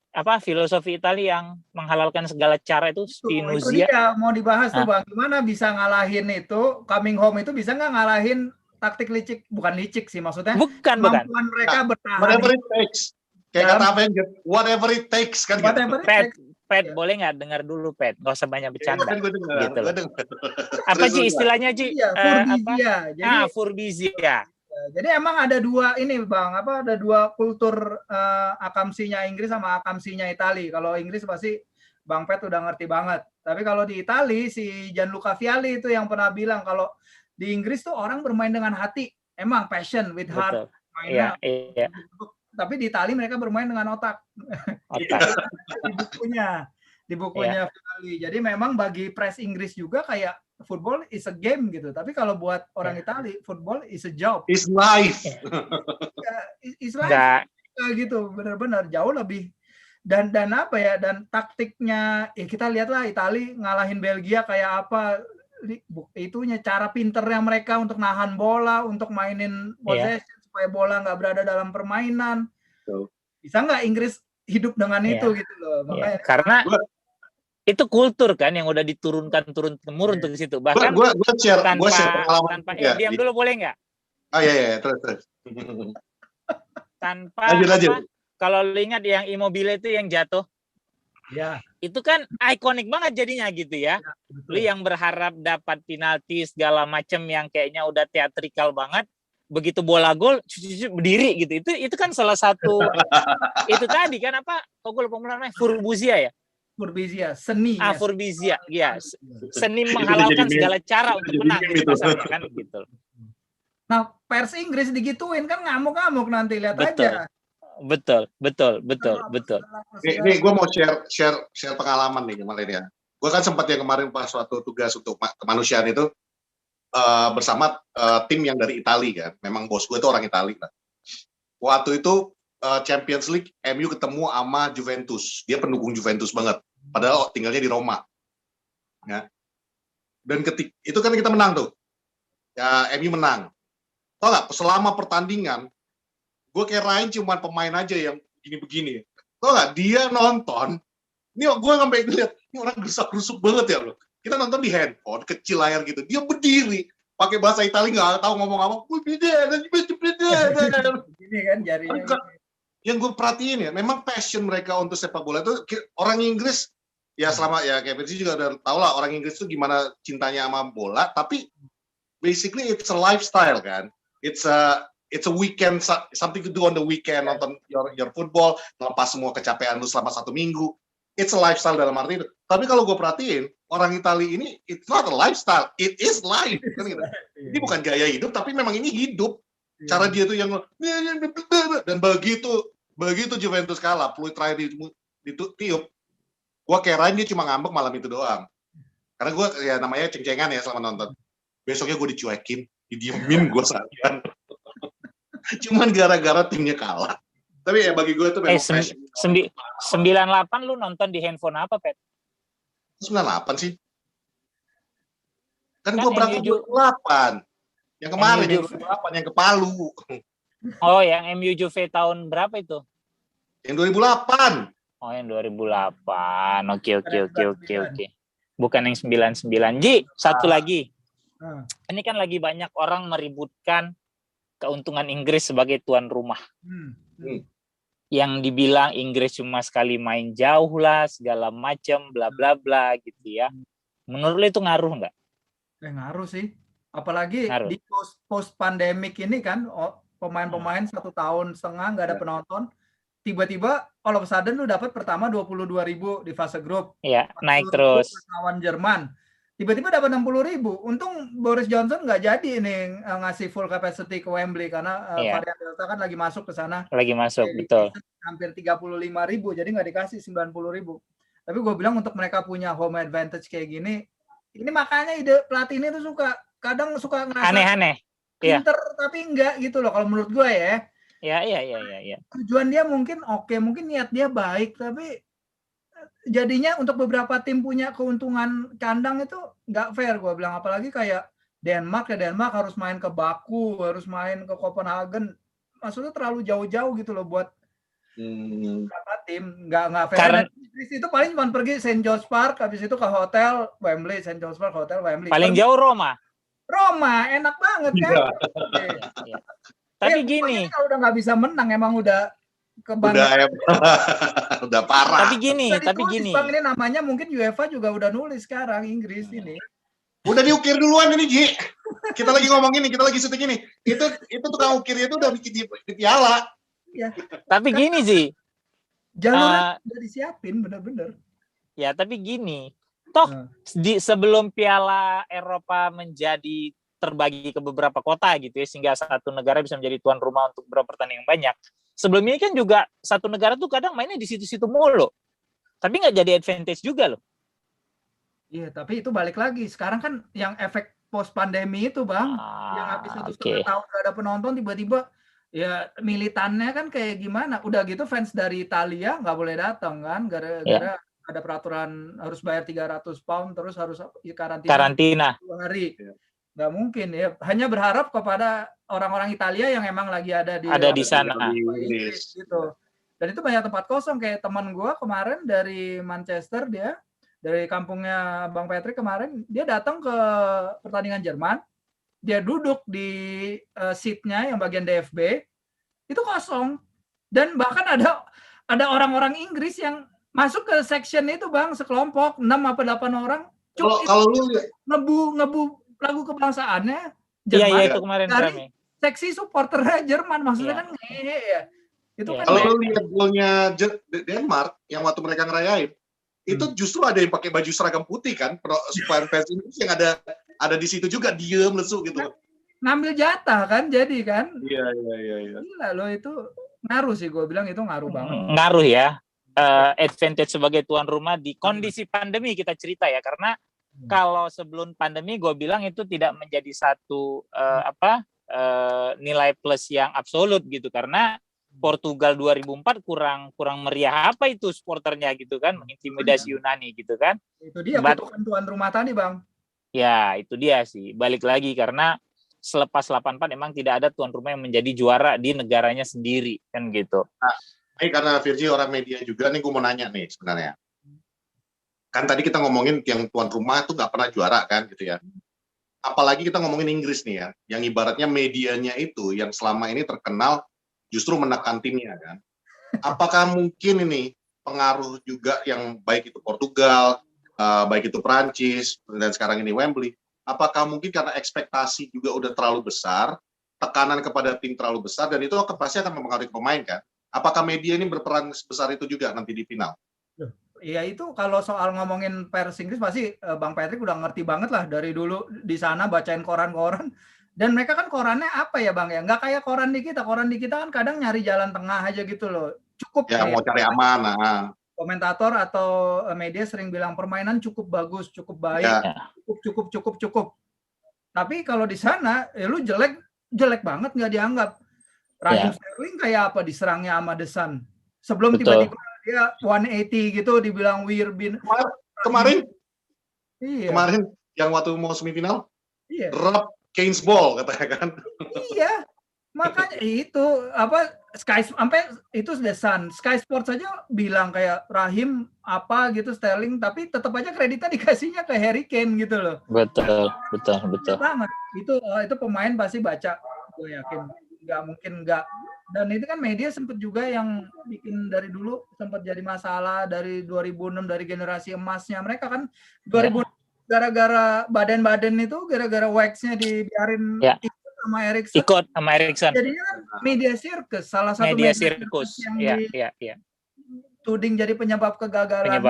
apa filosofi Italia yang menghalalkan segala cara itu Spinozia. Itu dia mau dibahas tuh Bang, gimana bisa ngalahin itu coming home itu, bisa nggak ngalahin taktik licik, bukan licik sih maksudnya, kemampuan mereka bertahan. Whatever it takes. Kayak kata Avenger, whatever it takes kan. Whatever it takes. Pet, boleh nggak dengar dulu, Pet? Nggak usah banyak bercanda. Gue dengar. Gitu. Apa sih istilahnya, Ji? Furbizia. Jadi, Furbizia. Jadi emang ada dua ini, Bang. Ada dua kultur akamsinya Inggris sama akamsinya Itali. Kalau Inggris pasti Bang Pet udah ngerti banget. Tapi kalau di Itali, si Gianluca Vialli itu yang pernah bilang kalau di Inggris tuh orang bermain dengan hati. Emang passion with heart. Iya. Tapi di Itali mereka bermain dengan otak. di bukunya Vialli. Jadi memang bagi press Inggris juga kayak football is a game gitu. Tapi kalau buat orang Itali, football is a job. It's life. It's life. Gitu, benar-benar jauh lebih. Dan apa ya? Dan taktiknya, kita lihatlah Itali ngalahin Belgia kayak apa. Itunya cara pinternya mereka untuk nahan bola, untuk mainin possession supaya bola nggak berada dalam permainan. Bisa nggak Inggris hidup dengan itu gitu loh? Makanya karena itu kultur kan yang udah diturunkan turun-temurun untuk situ. Bahkan gue share pengalaman. Diam dulu boleh nggak? Iya, terus. Tanpa kalau lu ingat yang Immobile itu yang jatuh. Ya. Itu kan ikonik banget jadinya gitu ya. Lu yang berharap dapat penalti segala macam yang kayaknya udah teatrikal banget. Begitu bola gol berdiri gitu. Itu kan salah satu itu tadi kan apa? Kok gue lupa namanya? Furbizia ya? Furbizia, seni. Furbizia, ya. Seni menghalalkan segala cara untuk menang kan gitu. Nah, pers Inggris digituin kan ngamuk-ngamuk nanti lihat aja. Betul. Ini gue mau share pengalaman nih kemarin ya. Gue kan sempat yang kemarin pas suatu tugas untuk kemanusiaan itu bersama tim yang dari Italia kan. Memang bos gue itu orang Italia. Waktu itu Champions League MU ketemu sama Juventus. Dia pendukung Juventus banget. Padahal tinggalnya di Roma. Ya. Dan itu kan kita menang tuh. Ya, MU menang. Tahu nggak? Selama pertandingan gue kirain cuma pemain aja yang begini-begini. Tau gak, dia nonton, ini gue sampai lihat, ini orang gerusak-gerusuk banget ya loh. Kita nonton di handphone, kecil layar gitu, dia berdiri, pakai bahasa Italia nggak tahu ngomong apa, ini kan jarinya. Yang gue perhatiin ya, memang passion mereka untuk sepak bola itu, orang Inggris, ya selama, ya kayak Persi juga udah tau lah, orang Inggris itu gimana cintanya sama bola, tapi basically it's a lifestyle kan, it's a weekend, something to do on the weekend, nonton your football, ngelepas semua kecapean lu selama 1 minggu. It's a lifestyle dalam arti itu. Tapi kalau gue perhatiin, orang Italia ini, it's not a lifestyle, it is life. Kan gitu. Ini bukan gaya hidup, tapi memang ini hidup. Cara dia tuh yang, dan begitu Juventus kalah, peluit terakhir ditiup, gue kirain dia cuma ngambek malam itu doang. Karena gue, ya namanya ceng-cengan ya selama nonton. Besoknya gue dicuekin, didiemin gue seharian. Cuman gara-gara timnya kalah. Tapi ya bagi gue itu memang 98 lu nonton di handphone apa, Pet? 98 sih. Kan gue berangkat 2008. Yang kemarin 2008 yang ke Palu. Oh, yang MU Juve tahun berapa itu? Yang 2008. Oh, yang 2008. Oke. Bukan yang 99. Ji, satu lagi. Ini kan lagi banyak orang meributkan keuntungan Inggris sebagai tuan rumah. Yang dibilang Inggris cuma sekali main jauh lah, segala macam, bla bla bla gitu ya. Menurut lo itu ngaruh nggak? Ngaruh sih. Apalagi di post pandemik ini kan, pemain-pemain 1,5 tahun nggak ada penonton. Tiba-tiba all of a sudden lu dapat pertama 22.000 di fase grup. Iya, naik terus. Lawan Jerman. Tiba-tiba dapat 60.000. Untung Boris Johnson nggak jadi ini ngasih full capacity ke Wembley karena varian Delta kan lagi masuk ke sana. Lagi masuk, betul. Hampir 35.000, jadi nggak dikasih 90.000. Tapi gue bilang untuk mereka punya home advantage kayak gini, ini makanya ide pelatih ini tuh kadang suka ngerasa aneh-aneh. Pinter tapi enggak gitu loh kalau menurut gue ya. Iya. Tujuan dia mungkin oke, mungkin niat dia baik, tapi jadinya untuk beberapa tim punya keuntungan kandang itu nggak fair gue bilang. Apalagi kayak Denmark harus main ke Baku, harus main ke Copenhagen, maksudnya terlalu jauh-jauh gitu loh buat beberapa tim, nggak fair. Karena itu paling cuma pergi St. George Park, habis itu ke hotel Wembley, St. George Park, hotel Wembley. Paling jauh Roma, enak banget kan. Tapi gini, kalau udah nggak bisa menang emang udah Udah parah. Tapi gini. Bang, ini namanya mungkin UEFA juga udah nulis sekarang Inggris ini. Udah diukir duluan ini, Ji. Kita lagi ngomong ini, kita lagi syuting ini. Itu tukang ukirnya itu udah bikin di piala. Ya. Tapi gini, Ji. Jalurnya udah disiapin bener-bener. Ya, tapi gini. Toh sebelum Piala Eropa menjadi terbagi ke beberapa kota gitu ya, sehingga satu negara bisa menjadi tuan rumah untuk beberapa pertandingan banyak. Sebelum ini kan juga satu negara tuh kadang mainnya di situ-situ mulu. Tapi nggak jadi advantage juga loh. Iya, tapi itu balik lagi. Sekarang kan yang efek post pandemi itu, Bang, yang habis 1,5 tahun gak ada penonton, tiba-tiba ya militannya kan kayak gimana? Udah gitu fans dari Italia nggak boleh datang kan, gara-gara ada peraturan harus bayar 300 pound, terus harus karantina 2 hari. Nggak mungkin ya. Hanya berharap kepada orang-orang Italia yang emang lagi ada di sana. Inggris gitu. Dan itu banyak tempat kosong. Kayak teman gue kemarin dari Manchester, dia dari kampungnya Bang Patrick kemarin, dia datang ke pertandingan Jerman, dia duduk di seatnya yang bagian DFB, itu kosong. Dan bahkan ada orang-orang Inggris yang masuk ke section itu, Bang, sekelompok 6 apa 8 orang. Kalau lu ngebu lagu kebangsaannya Jerman. Iya, itu kemarin dari seksi supporternya Jerman, maksudnya kan ngehe ya. Itu kan kalau lu lihat golnya Denmark yang waktu mereka ngerayain, itu justru ada yang pakai baju seragam putih kan, supaya fans Inggris yang ada di situ juga diem lesu gitu. Ngambil jatah kan, jadi kan. Iya. Gila loh, itu ngaruh sih, gue bilang itu ngaruh banget. Ngaruh ya. Advantage sebagai tuan rumah di kondisi pandemi kita cerita ya, karena kalau sebelum pandemi gue bilang itu tidak menjadi satu nilai plus yang absolut gitu, karena Portugal 2004 kurang meriah apa itu supporternya gitu kan, mengintimidasi Yunani gitu kan. Itu dia kutukan tuan rumah tadi, Bang. Ya, itu dia sih. Balik lagi karena selepas 84 emang tidak ada tuan rumah yang menjadi juara di negaranya sendiri kan gitu. Nah, ini karena Virgi orang media juga nih, gue mau nanya nih sebenarnya. Kan tadi kita ngomongin yang tuan rumah tuh nggak pernah juara kan gitu ya. Apalagi kita ngomongin Inggris nih ya, yang ibaratnya medianya itu yang selama ini terkenal justru menekan timnya kan. Apakah mungkin ini pengaruh juga yang baik itu Portugal, baik itu Prancis, dan sekarang ini Wembley, apakah mungkin karena ekspektasi juga udah terlalu besar, tekanan kepada tim terlalu besar, dan itu pasti akan mempengaruhi pemain kan? Apakah media ini berperan sebesar itu juga nanti di final? Ya itu kalau soal ngomongin pers Inggris pasti Bang Patrick udah ngerti banget lah, dari dulu di sana bacain koran-koran, dan mereka kan korannya apa ya Bang ya, nggak kayak koran di kita kan kadang nyari jalan tengah aja gitu loh, cukup ya mau cari aman. Komentator atau media sering bilang permainan cukup bagus, cukup baik, cukup. Tapi kalau di sana ya lu jelek banget, nggak dianggap. Raheem Sterling kayak apa diserangnya sama The Sun sebelum tiba-tiba dia 180 gitu dibilang we're been kemarin yang waktu mau semifinal drop Kane's ball katanya kan. Iya, makanya itu sampai itu The Sun, Sky Sports saja bilang kayak Raheem apa gitu Sterling, tapi tetap aja kreditnya dikasihnya ke Harry Kane gitu loh. Betul. Banget. Itu pemain pasti baca, gue yakin. Nggak mungkin nggak. Dan itu kan media sempat juga yang bikin dari dulu sempat jadi masalah dari 2006, dari generasi emasnya mereka kan 2000 gara-gara badan-badan itu gara-gara wax-nya dibiarin ikut sama Erikson. Jadinya kan media sirkus, salah satu media sirkus yang tuding jadi penyebab kegagalannya.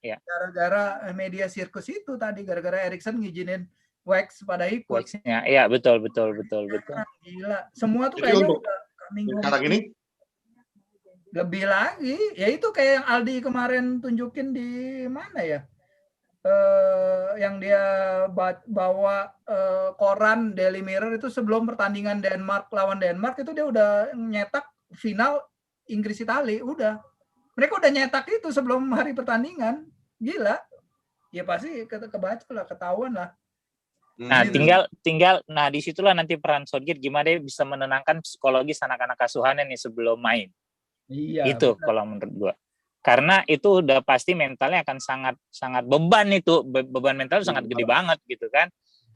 Gara-gara media sirkus itu tadi, gara-gara Erikson ngizinin wax pada ikut. Iya, betul. Gila. Semua tuh kayaknya udah sekarang ini lebih lagi. Ya itu kayak yang Aldi kemarin tunjukin di mana ya? Yang dia bawa koran Daily Mirror itu sebelum pertandingan Denmark lawan Denmark itu dia udah nyetak final Inggris Itali, udah. Mereka udah nyetak itu sebelum hari pertandingan. Gila. Ya pasti kebaca lah, ketahuan lah. Nah, tinggal disitulah nanti peran Southgate gimana dia bisa menenangkan psikologis anak-anak asuhannya nih sebelum main. Iya. Itu benar. Kalau menurut gua. Karena itu udah pasti mentalnya akan sangat beban itu. Beban mental sangat gede banget gitu kan.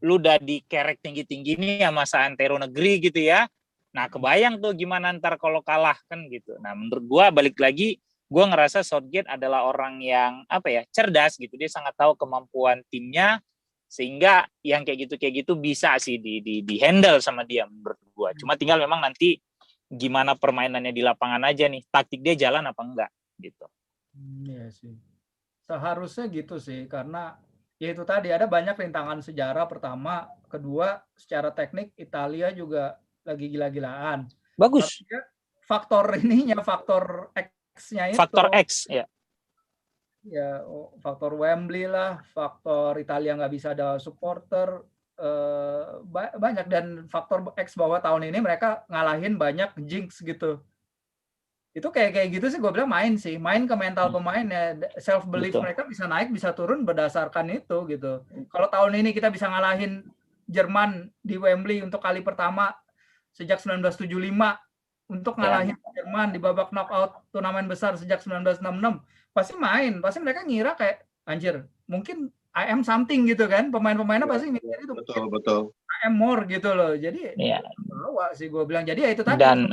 Lu udah dikerek tinggi-tinggi nih sama Santero Negeri gitu ya. Nah, kebayang tuh gimana ntar kalau kalah kan gitu. Nah, menurut gue balik lagi, gue ngerasa Southgate adalah orang yang cerdas gitu. Dia sangat tahu kemampuan timnya, sehingga yang kayak gitu bisa sih di handle sama dia menurut gue. Cuma tinggal memang nanti gimana permainannya di lapangan aja nih, taktik dia jalan apa enggak gitu. Iya sih. Seharusnya gitu sih, karena ya itu tadi ada banyak rintangan sejarah pertama, kedua secara teknik Italia juga lagi gila-gilaan. Bagus. Tapi ya, faktor X-nya itu. Faktor X, ya. Ya, faktor Wembley lah, faktor Italia nggak bisa ada supporter, banyak, dan faktor X bahwa tahun ini mereka ngalahin banyak jinx gitu. Itu kayak gitu sih gue bilang main ke mental pemainnya, self belief mereka bisa naik bisa turun berdasarkan itu gitu. Kalau tahun ini kita bisa ngalahin Jerman di Wembley untuk kali pertama sejak 1975, untuk ngalahin Jerman di babak knockout turnamen besar sejak 1966, pasti mereka ngira kayak anjir mungkin I am something gitu kan, pemain-pemainnya pasti mikir itu, betul I am more gitu loh. Jadi bawa sih gue bilang, jadi ya itu tadi, dan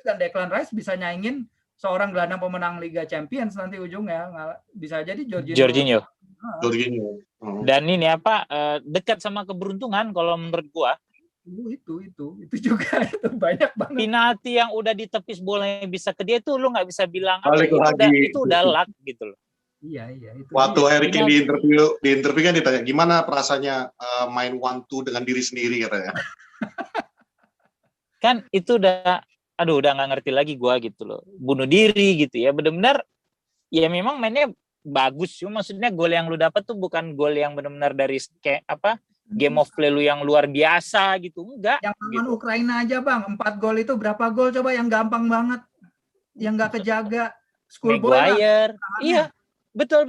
dan Declan Rice bisa nyaingin seorang gelandang pemenang Liga Champions nanti ujungnya, bisa jadi Jorginho. Dan ini dekat sama keberuntungan kalau menurut gua. Itu juga itu banyak banget. Penalti yang udah ditepis bolanya bisa ke dia, itu lu nggak bisa bilang itu udah luck gitu loh. Iya itu. Waktu Harry Kane di interview kan ditanya gimana perasaannya main 1-2 dengan diri sendiri katanya. Kan itu udah nggak ngerti lagi gua gitu loh. Bunuh diri gitu ya. Benar-benar ya memang mainnya bagus, cuma maksudnya gol yang lu dapat tuh bukan gol yang benar-benar dari game of play lu yang luar biasa gitu, enggak. Yang lawan Ukraina aja Bang, 4 gol itu berapa gol coba yang gampang banget, yang nggak kejaga. Maguire, iya, betul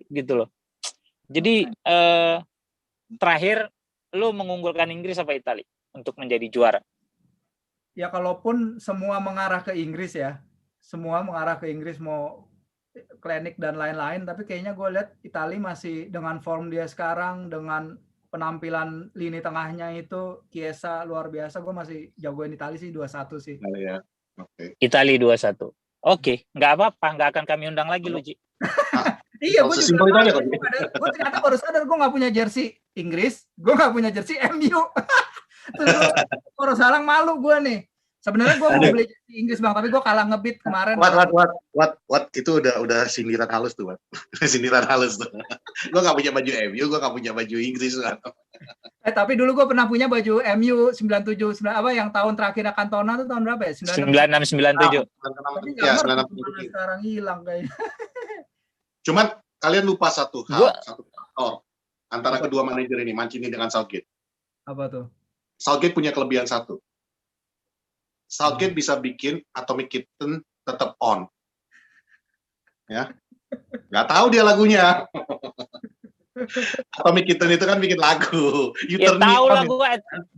gitu loh. Jadi terakhir lu mengunggulkan Inggris apa Italia untuk menjadi juara? Ya kalaupun semua mengarah ke Inggris mau klinik dan lain-lain, tapi kayaknya gue lihat Italia masih dengan form dia sekarang, dengan penampilan lini tengahnya itu Chiesa luar biasa, gue masih jagoin Italia sih 2-1 sih. Italia 2-1. Oke, nggak apa-apa, nggak akan kami undang lagi lu, Ji. Iya, gue ternyata baru sadar gue nggak punya jersey Inggris, gue nggak punya jersey MU. Terus baru salang malu gue nih. Sebenarnya gue mau beli Inggris Bang, tapi gue kalah ngebit kemarin. What itu udah sindiran halus tuh, sindiran halus tuh. Gue nggak punya baju MU, gue nggak punya baju Inggris. Tapi dulu gue pernah punya baju MU 97, yang tahun terakhir Cantona tuh tahun berapa ya? 96 97. Ya, 96. Sekarang hilang kayaknya. Cuman kalian lupa satu faktor antara kedua manajer ini, Mancini dengan Southgate. Apa tuh? Southgate punya kelebihan satu. Southgate bisa bikin Atomic Kitten tetap on. Ya. Nggak tahu dia lagunya. Atomic Kitten itu kan bikin lagu. Ya tahu lagu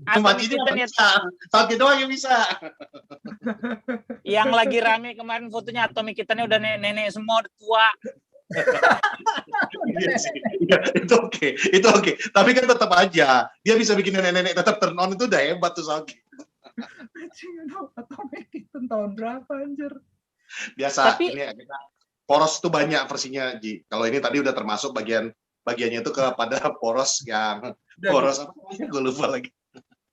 Atomic Kitten ya. Southgate doang yang bisa. Yang lagi rame kemarin fotonya Atomic Kitten-nya udah nenek-nenek semua, udah tua. Itu oke. Tapi kan tetap aja dia bisa bikin nenek-nenek tetap turn on, itu udah hebat tuh Southgate. Atomic Kitten tahun berapa anjir? Biasa. Tapi, ini poros itu banyak versinya, Ji. Kalau ini tadi udah termasuk bagiannya itu kepada poros yang poros apa? Gue lupa lagi.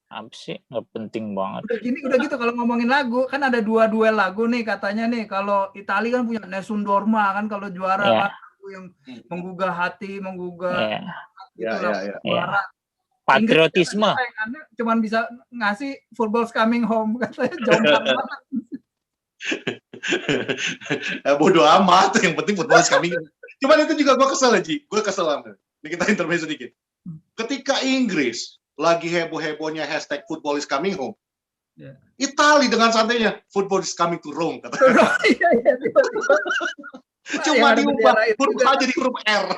Apa sih? Nggak penting banget. Udah gitu kalau ngomongin lagu, kan ada 2 duel lagu nih katanya nih. Kalau Italia kan punya Nessun Dorma kan kalau juara kan lagu yang menggugah hati, juara. Patriotisme. Cuman bisa ngasih Football's Coming Home, katanya jomplang banget. Bodoh amat, yang penting Football's Coming Home. Cuman itu juga gue kesel aja, Ini kita intermezzo sedikit. Ketika Inggris lagi heboh-hebohnya hashtag Football is Coming Home, Italia dengan santainya Football is Coming to Rome, katanya. Cuma diubah huruf A jadi huruf R.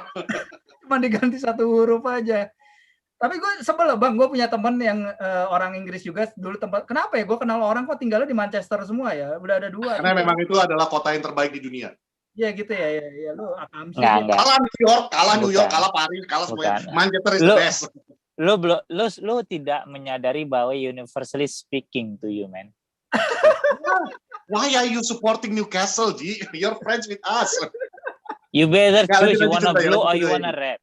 Cuma diganti 1 huruf aja. Tapi gue sebel Bang, gue punya teman yang orang Inggris juga dulu kenapa ya gue kenal orang kok tinggalnya di Manchester semua ya, udah ada 2. Karena gitu. Memang itu adalah kota yang terbaik di dunia. Iya gitu ya lu akamsi. Kalah New York, kalah Paris, kalah semuanya. Manchester is the best. Lo tidak menyadari bahwa universally speaking to you, man. Why are you supporting Newcastle, Ji? You're friends with us. You better choose, you wanna blue or you wanna red.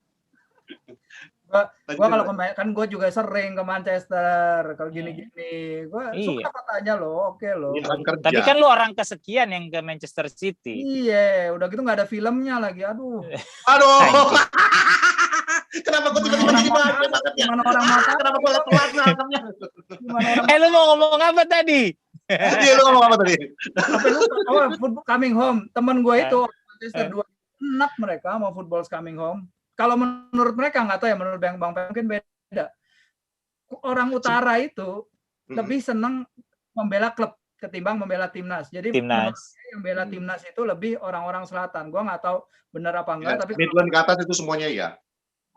Gua kalau kan gue juga sering ke Manchester kalau gini-gini. Gue suka katanya lo, oke lo. Tapi kan lo orang kesekian yang ke Manchester City. Iya, udah gitu nggak ada filmnya lagi. Aduh. Kenapa gue tiba-tiba jadi bahagia banget ya? Gimana orang mata? Kenapa gue telat nangkapnya? Lo mau ngomong apa tadi? Iya, lu ngomong apa tadi? Sampai lupa. Football coming home. Temen gue itu Manchester 2 enak mereka mau football coming home. Kalau menurut mereka nggak tahu ya, menurut Bang Pem mungkin beda. Orang utara itu lebih senang membela klub ketimbang membela timnas. Jadi yang membela timnas itu lebih orang-orang selatan. Gua nggak tahu benar apa enggak, tapi Midland ke atas itu semuanya ya.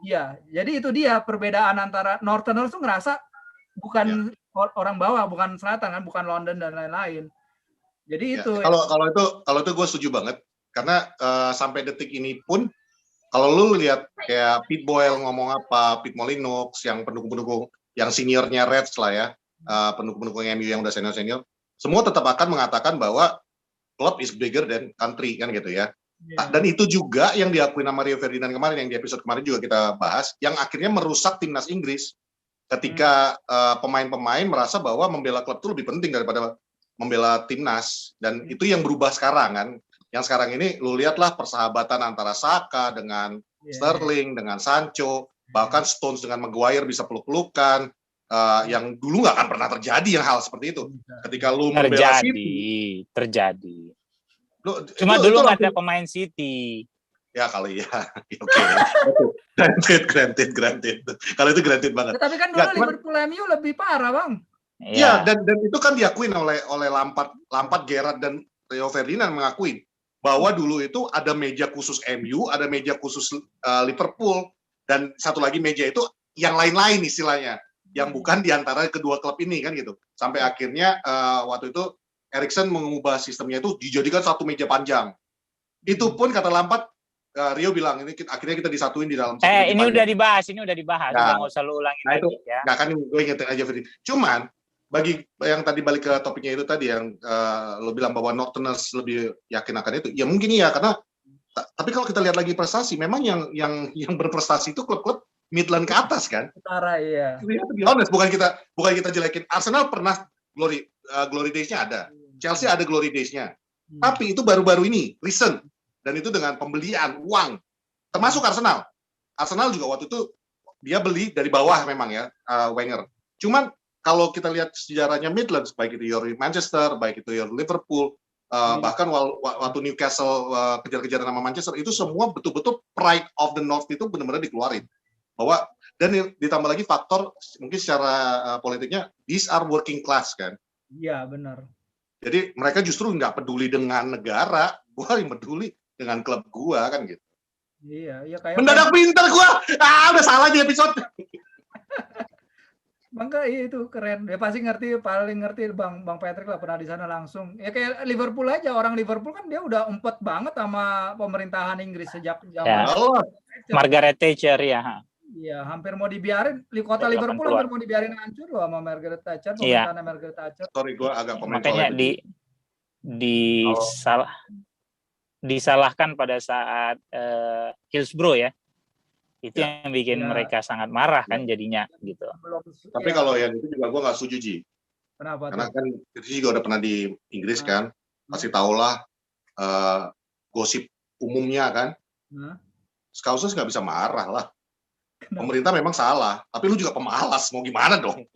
Iya, jadi itu dia perbedaan antara Northerners tuh ngerasa bukan orang bawah, bukan selatan kan, bukan London dan lain-lain. Jadi itu. Kalau itu gue setuju banget karena sampai detik ini pun kalau lu lihat kayak Pete Boyle ngomong apa, Pete Molyneux yang pendukung-pendukung yang seniornya Reds lah ya, pendukung-pendukung MU yang udah senior-senior, semua tetap akan mengatakan bahwa club is bigger than country kan gitu ya. Dan itu juga yang diakui sama Rio Ferdinand kemarin, yang di episode kemarin juga kita bahas, yang akhirnya merusak timnas Inggris ketika pemain-pemain merasa bahwa membela klub itu lebih penting daripada membela timnas, dan itu yang berubah sekarang kan. Yang sekarang ini lu lihatlah persahabatan antara Saka dengan Sterling, dengan Sancho, bahkan Stones dengan Maguire bisa peluk-pelukan, yang dulu nggak akan pernah terjadi yang hal seperti itu. Ketika lu membela City, terjadi. Cuma dulu nggak ada pemain City. Ya kali ya. Oke. Granted. Kalau itu granted banget. Ya, tapi kan dulu Liverpool MU lebih parah, Bang. Iya, dan itu kan diakuin oleh Lampard, Gerrard dan Rio Ferdinand mengakui bahwa dulu itu ada meja khusus MU, ada meja khusus Liverpool, dan satu lagi meja itu yang lain-lain istilahnya, yang bukan diantara kedua klub ini kan gitu. Sampai akhirnya waktu itu Eriksen mengubah sistemnya itu dijadikan satu meja panjang. Itu pun kata Lampard, Rio bilang ini akhirnya kita disatuin di dalam. Ini udah dibahas, nggak usah lu ulangin lagi ya. Nggak kan gue ingetin aja Ferdi. Cuman bagi yang tadi balik ke topiknya itu tadi yang lo bilang bahwa Northerners lebih yakin akan itu, ya mungkin iya karena tapi kalau kita lihat lagi prestasi, memang yang berprestasi itu klub-klub Midland ke atas kan. Utara iya. To be honest, bukan kita jelekin. Arsenal pernah glory days-nya ada, Chelsea ada glory days-nya, tapi itu baru-baru ini recent, dan itu dengan pembelian uang, termasuk Arsenal juga waktu itu dia beli dari bawah memang ya, Wenger. Cuman kalau kita lihat sejarahnya Midlands, baik itu Manchester, baik itu Liverpool, bahkan waktu Newcastle kejar-kejaran sama Manchester, itu semua betul-betul pride of the North itu benar-benar dikeluarin. Bahwa, dan ditambah lagi faktor, mungkin secara politiknya, these are working class kan. Iya, benar. Jadi mereka justru nggak peduli dengan negara, gua yang peduli dengan klub gua kan gitu. Iya kayak mendadak pinter gua. Udah salah di episode. Mangga itu keren. Dia pasti paling ngerti Bang Patrick lah, pernah di sana langsung. Ya kayak Liverpool aja, orang Liverpool kan dia udah empet banget sama pemerintahan Inggris sejak zaman Margaret Thatcher ya. Iya, hampir mau dibiarin kota Liverpool hampir mau dibiarin hancur loh sama Margaret Thatcher, pemerintahan Margaret Thatcher. Sorry, gua agak makanya disalahkan pada saat Hillsborough ya. Itu yang bikin mereka sangat marah kan jadinya gitu. Tapi kalau yang itu juga gue nggak setuju, Ji. Kenapa? Karena kan itu juga udah pernah di Inggris kan, kasih tahulah gosip umumnya kan. Scousers nggak bisa marah lah. Pemerintah memang salah, tapi lu juga pemalas, mau gimana dong?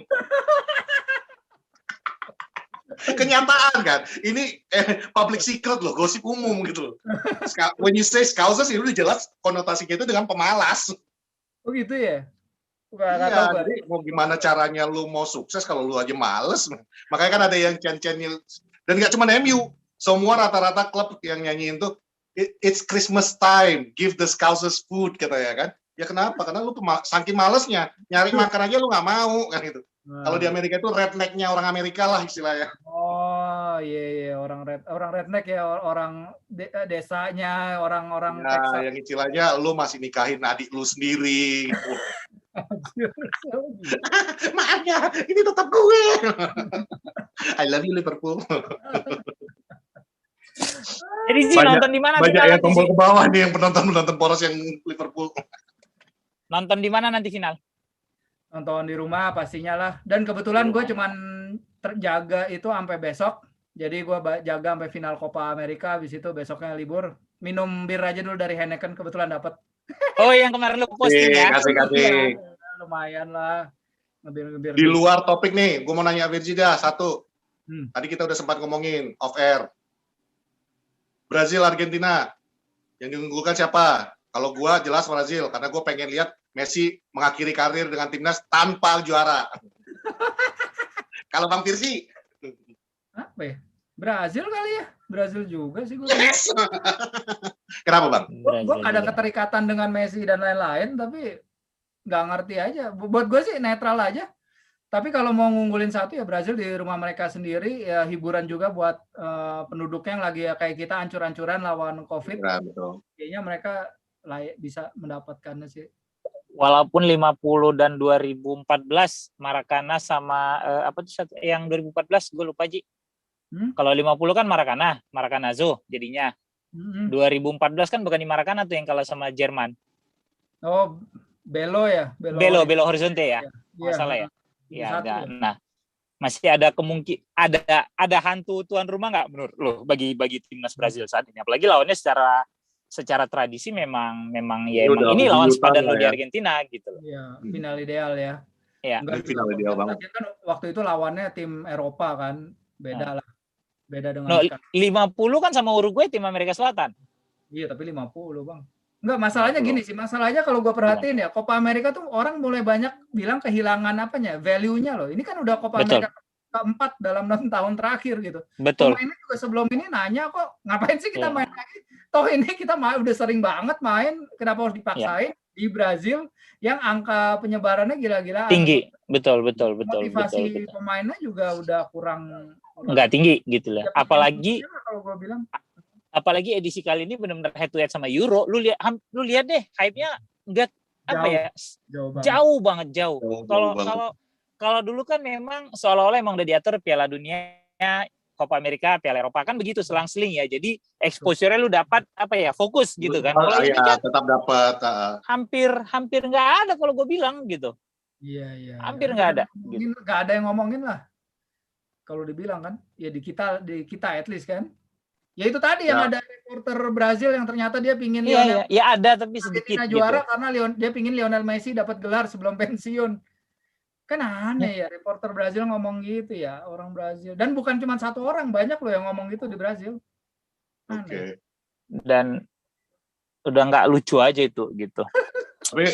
Kenyataan kan, ini public secret loh, gosip umum gitu loh. When you say Scousers itu udah jelas konotasinya itu dengan pemalas. Oh gitu ya? Iya, jadi mau gimana caranya lu mau sukses kalau lu aja males. Makanya kan ada yang cen-cenil, dan nggak cuma MU, semua rata-rata klub yang nyanyiin tuh it's Christmas time, give the Scousers food katanya kan. Ya kenapa? Karena lu saking malesnya nyari makan aja lu nggak mau kan gitu. Kalau di Amerika itu redneck-nya orang Amerika lah istilahnya. Oh iya orang redneck ya, orang desanya, orang-orang Texas. Yang istilahnya lu masih nikahin adik lu sendiri gitu. Maaf ya, ini tetap gue. I love you Liverpool. Jadi sih nonton di mana? Banyak yang tombol ke bawah nih yang penonton poros yang Liverpool. Nonton di mana nanti final? Nonton di rumah pastinya lah. Dan kebetulan gue cuman terjaga itu sampai besok. Jadi gue jaga sampai final Copa America. Habis itu besoknya libur. Minum bir aja dulu dari Heineken, kebetulan dapat. Oh, yang kemarin lu posting ya? Kasih. Lumayan lah. Ngebir. Di luar topik nih, gue mau nanya Virgida satu. Tadi kita udah sempat ngomongin off air. Brazil Argentina yang diunggulkan siapa? Kalau gue jelas Brazil, karena gue pengen lihat Messi mengakhiri karir dengan timnas tanpa juara. Kalau Bang Firsi? Apa ya? Brazil kali ya? Brazil juga sih gue. Yes. Kenapa Bang? Gue ada keterikatan dengan Messi dan lain-lain, tapi nggak ngerti aja. Buat gue sih netral aja. Tapi kalau mau ngunggulin satu ya Brazil di rumah mereka sendiri, ya hiburan juga buat penduduknya yang lagi ya kayak kita ancur-ancuran lawan COVID. Ya, betul. Kayaknya mereka layak bisa mendapatkannya sih. Walaupun 50 dan 2014 Maracana sama apa tuh yang 2014 gue lupa Ji. Kalau 50 kan Maracanazo jadinya. 2014 kan bukan di Maracana tuh yang kalah sama Jerman. Oh, Belo ya? Belo Horizonte ya. Masalah ya. Ya, nah masih ada kemungkinan ada hantu tuan rumah nggak menurut lo bagi timnas Brazil saat ini, apalagi lawannya secara tradisi memang ya emang ini lawan sepadan lo di Argentina gitu loh. Iya, final ideal ya. Iya. Final ideal banget. Kan waktu itu lawannya tim Eropa kan, beda lah. Beda dengan 50 kan sama Uruguay tim Amerika Selatan. Iya, tapi 50 Bang. Enggak, masalahnya gini sih, masalahnya kalau gue perhatiin ya, Copa America tuh orang mulai banyak bilang kehilangan value-nya loh. Ini kan udah Copa America keempat dalam 6 tahun terakhir gitu. Betul. Pemainnya juga sebelum ini nanya kok, ngapain sih kita main lagi? Toh ini kita udah sering banget main, kenapa harus dipaksain di Brazil yang angka penyebarannya gila-gilaan. Tinggi, betul. Motivasi pemainnya juga udah kurang. Nggak tinggi gitu lah. Apalagi kalau gue bilang. Apalagi edisi kali ini benar-benar head to head sama Euro. Lu lihat deh, hype-nya enggak jauh banget. Kalau dulu kan memang seolah-olah emang udah diatur Piala Dunia, Copa America, Piala Eropa kan begitu selang-seling ya. Jadi exposure-nya lu dapat fokus gitu kan. Kalau ini kan tetap dapat hampir nggak ada kalau gue bilang gitu. Iya. Hampir nggak ada. Nggak ada yang ngomongin lah. Kalau dibilang kan, ya di kita at least kan. Ya itu tadi yang ada reporter Brazil yang ternyata dia pingin Lionel. Ya ada tapi sedikit juara gitu. Karena dia pingin Lionel Messi dapat gelar sebelum pensiun. Kan aneh ya reporter Brazil ngomong gitu ya, orang Brazil. Dan bukan cuma satu orang, banyak loh yang ngomong gitu di Brazil. Oke. Dan udah nggak lucu aja itu gitu. Tapi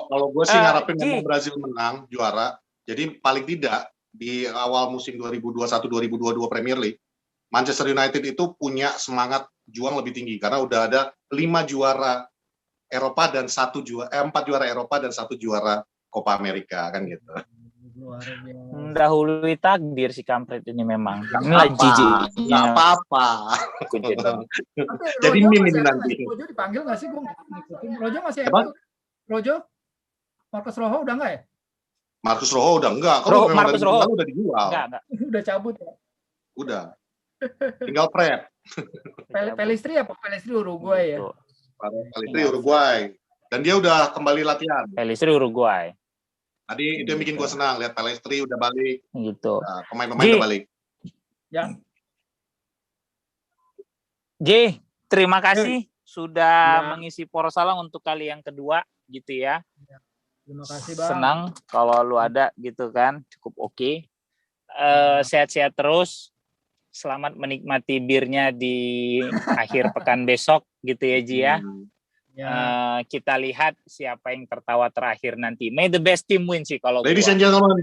kalau gue sih ngarepin memang Brazil menang juara. Jadi paling tidak di awal musim 2021-2022 Premier League, Manchester United itu punya semangat juang lebih tinggi karena udah ada 5 juara Eropa dan 4 juara Eropa dan 1 juara Copa America kan gitu. Mendahului takdir si kampret ini memang. Inilah jijik. Nggak apa-apa. Jadi meme ini nanti. Rojo dipanggil nggak sih? Gue ngikutin. Rojo masih aktif? Rojo? Marcus Rojo udah nggak ya? Marcus Rojo udah enggak. Kalau Marcus Rojo udah dijual. Enggak. Udah cabut ya? Udah. Tinggal Fred. Pelistri Uruguay ya? Pelistri Uruguay. Dan dia udah kembali latihan. Pelistri Uruguay. Tadi itu yang bikin gue senang. Lihat Pelistri udah balik. Gitu. Pemain-pemain udah balik. Ya. J, terima kasih sudah mengisi Poros Salang untuk kali yang kedua gitu ya. Terima kasih Bang. Senang kalau lu ada gitu kan. Cukup oke. Sehat-sehat terus. Selamat menikmati birnya di akhir pekan besok gitu ya Ji ya. Kita lihat siapa yang tertawa terakhir nanti. May the best team win sih kalau Ladies and gentlemen.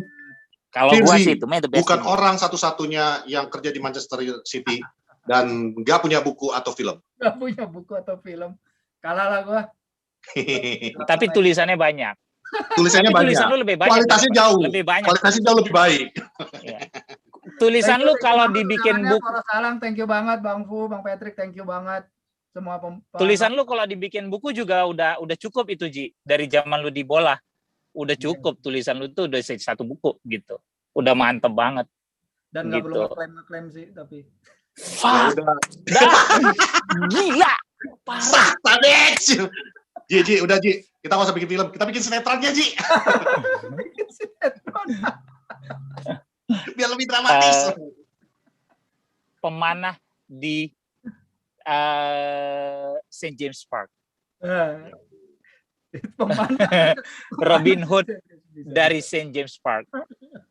Kalau gua sih itu may the best bukan team orang satu-satunya yang kerja di Manchester City dan nggak punya buku atau film. Nggak punya buku atau film. Kalah lah gua. Tapi tulisannya banyak. Tulisannya banyak. Tulisan lu lebih banyak. Kualitasnya jauh. Lebih banyak. Kualitasnya jauh lebih baik. Tulisan lu kalau dibikin buku. Salam, thank you banget Bang Fu, Bang Patrick, thank you banget. Semua tulisan lu kalau dibikin buku juga udah cukup itu Ji. Dari zaman lu di bola. udah cukup tulisan lu tuh udah satu buku gitu. Udah mantep banget. Dan nggak perlu ngeklaim sih tapi. Fuck. Dah. Gila. Parah. Ji, udah Ji. Kita nggak usah bikin film. Kita bikin sinetronnya, Ji. Bikin sinetron. Biar lebih dramatis. Pemanah di St. James Park. Pemanah. Robin Hood dari St. James Park.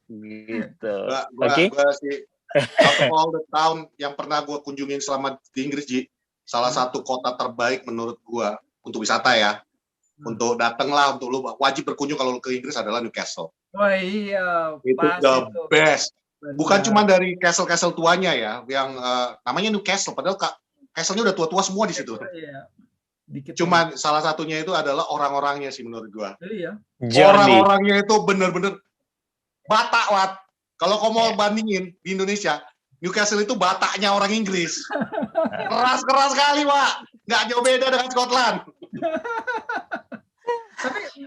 Gitu. Oke. All the town yang pernah gue kunjungin selama di Inggris, Ji. Salah satu kota terbaik menurut gue untuk wisata ya. Untuk datang lah, untuk lu wajib berkunjung kalau lu ke Inggris adalah Newcastle. Oh iya, itu the best. Bukan cuma dari castle tuanya ya, yang namanya Newcastle, padahal castle-nya udah tua-tua semua di situ. Iya. Cuman salah satunya itu adalah orang-orangnya sih menurut gua. Iya. Orang-orangnya itu bener-bener Batak, Wat. Kalau kau mau bandingin di Indonesia, Newcastle itu Bataknya orang Inggris. Keras-keras sekali, Pak. Nggak jauh beda dengan Scotland.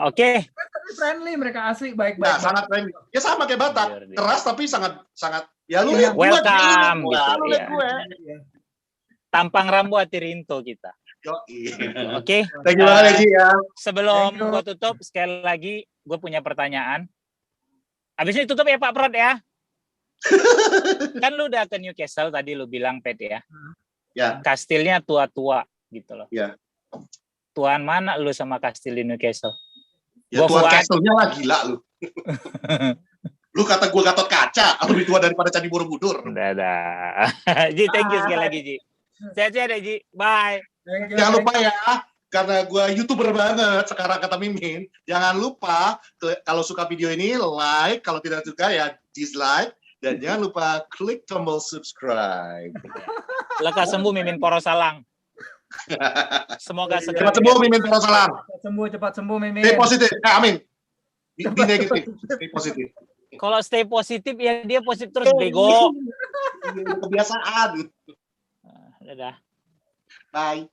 Oke. Friendly, mereka asli baik-baik. Nah, sangat friendly. Ya sama kayak Batak, keras tapi sangat ya lu lihat welcome gue, gitu lu ya. Tampang Rambo Atirinto kita. Oke. Thank you banget ya, Ji ya. Sebelum gua tutup sekali lagi gue punya pertanyaan. Habis ini tutup ya Pak Prod ya. Kan lu udah ke Newcastle tadi lu bilang Pet ya. Ya. Kastilnya tua-tua gitu loh. Ya. Tuan mana lu sama kastil di Newcastle? Ya tuan kastilnya lah gila lu. Lu kata gue Gatot Kaca, lebih tua daripada Candi Borobudur. Dadah. Ji, thank you sekali lagi Ji. Sehat-sehat ya Ji. Bye. Jangan lupa ya, karena gue YouTuber banget sekarang kata Mimin. Jangan lupa kalau suka video ini like, kalau tidak suka ya dislike. Dan jangan lupa klik tombol subscribe. Lekas sembuh Mimin Porosalang. Semoga segera cepat sembuh Mimin Porosalang. Cepat sembuh Mimin. Stay positif. Amin. Di negatif. Stay positif. Kalau stay positif ya dia positif terus bego. Kebiasaan. Dadah. Bye.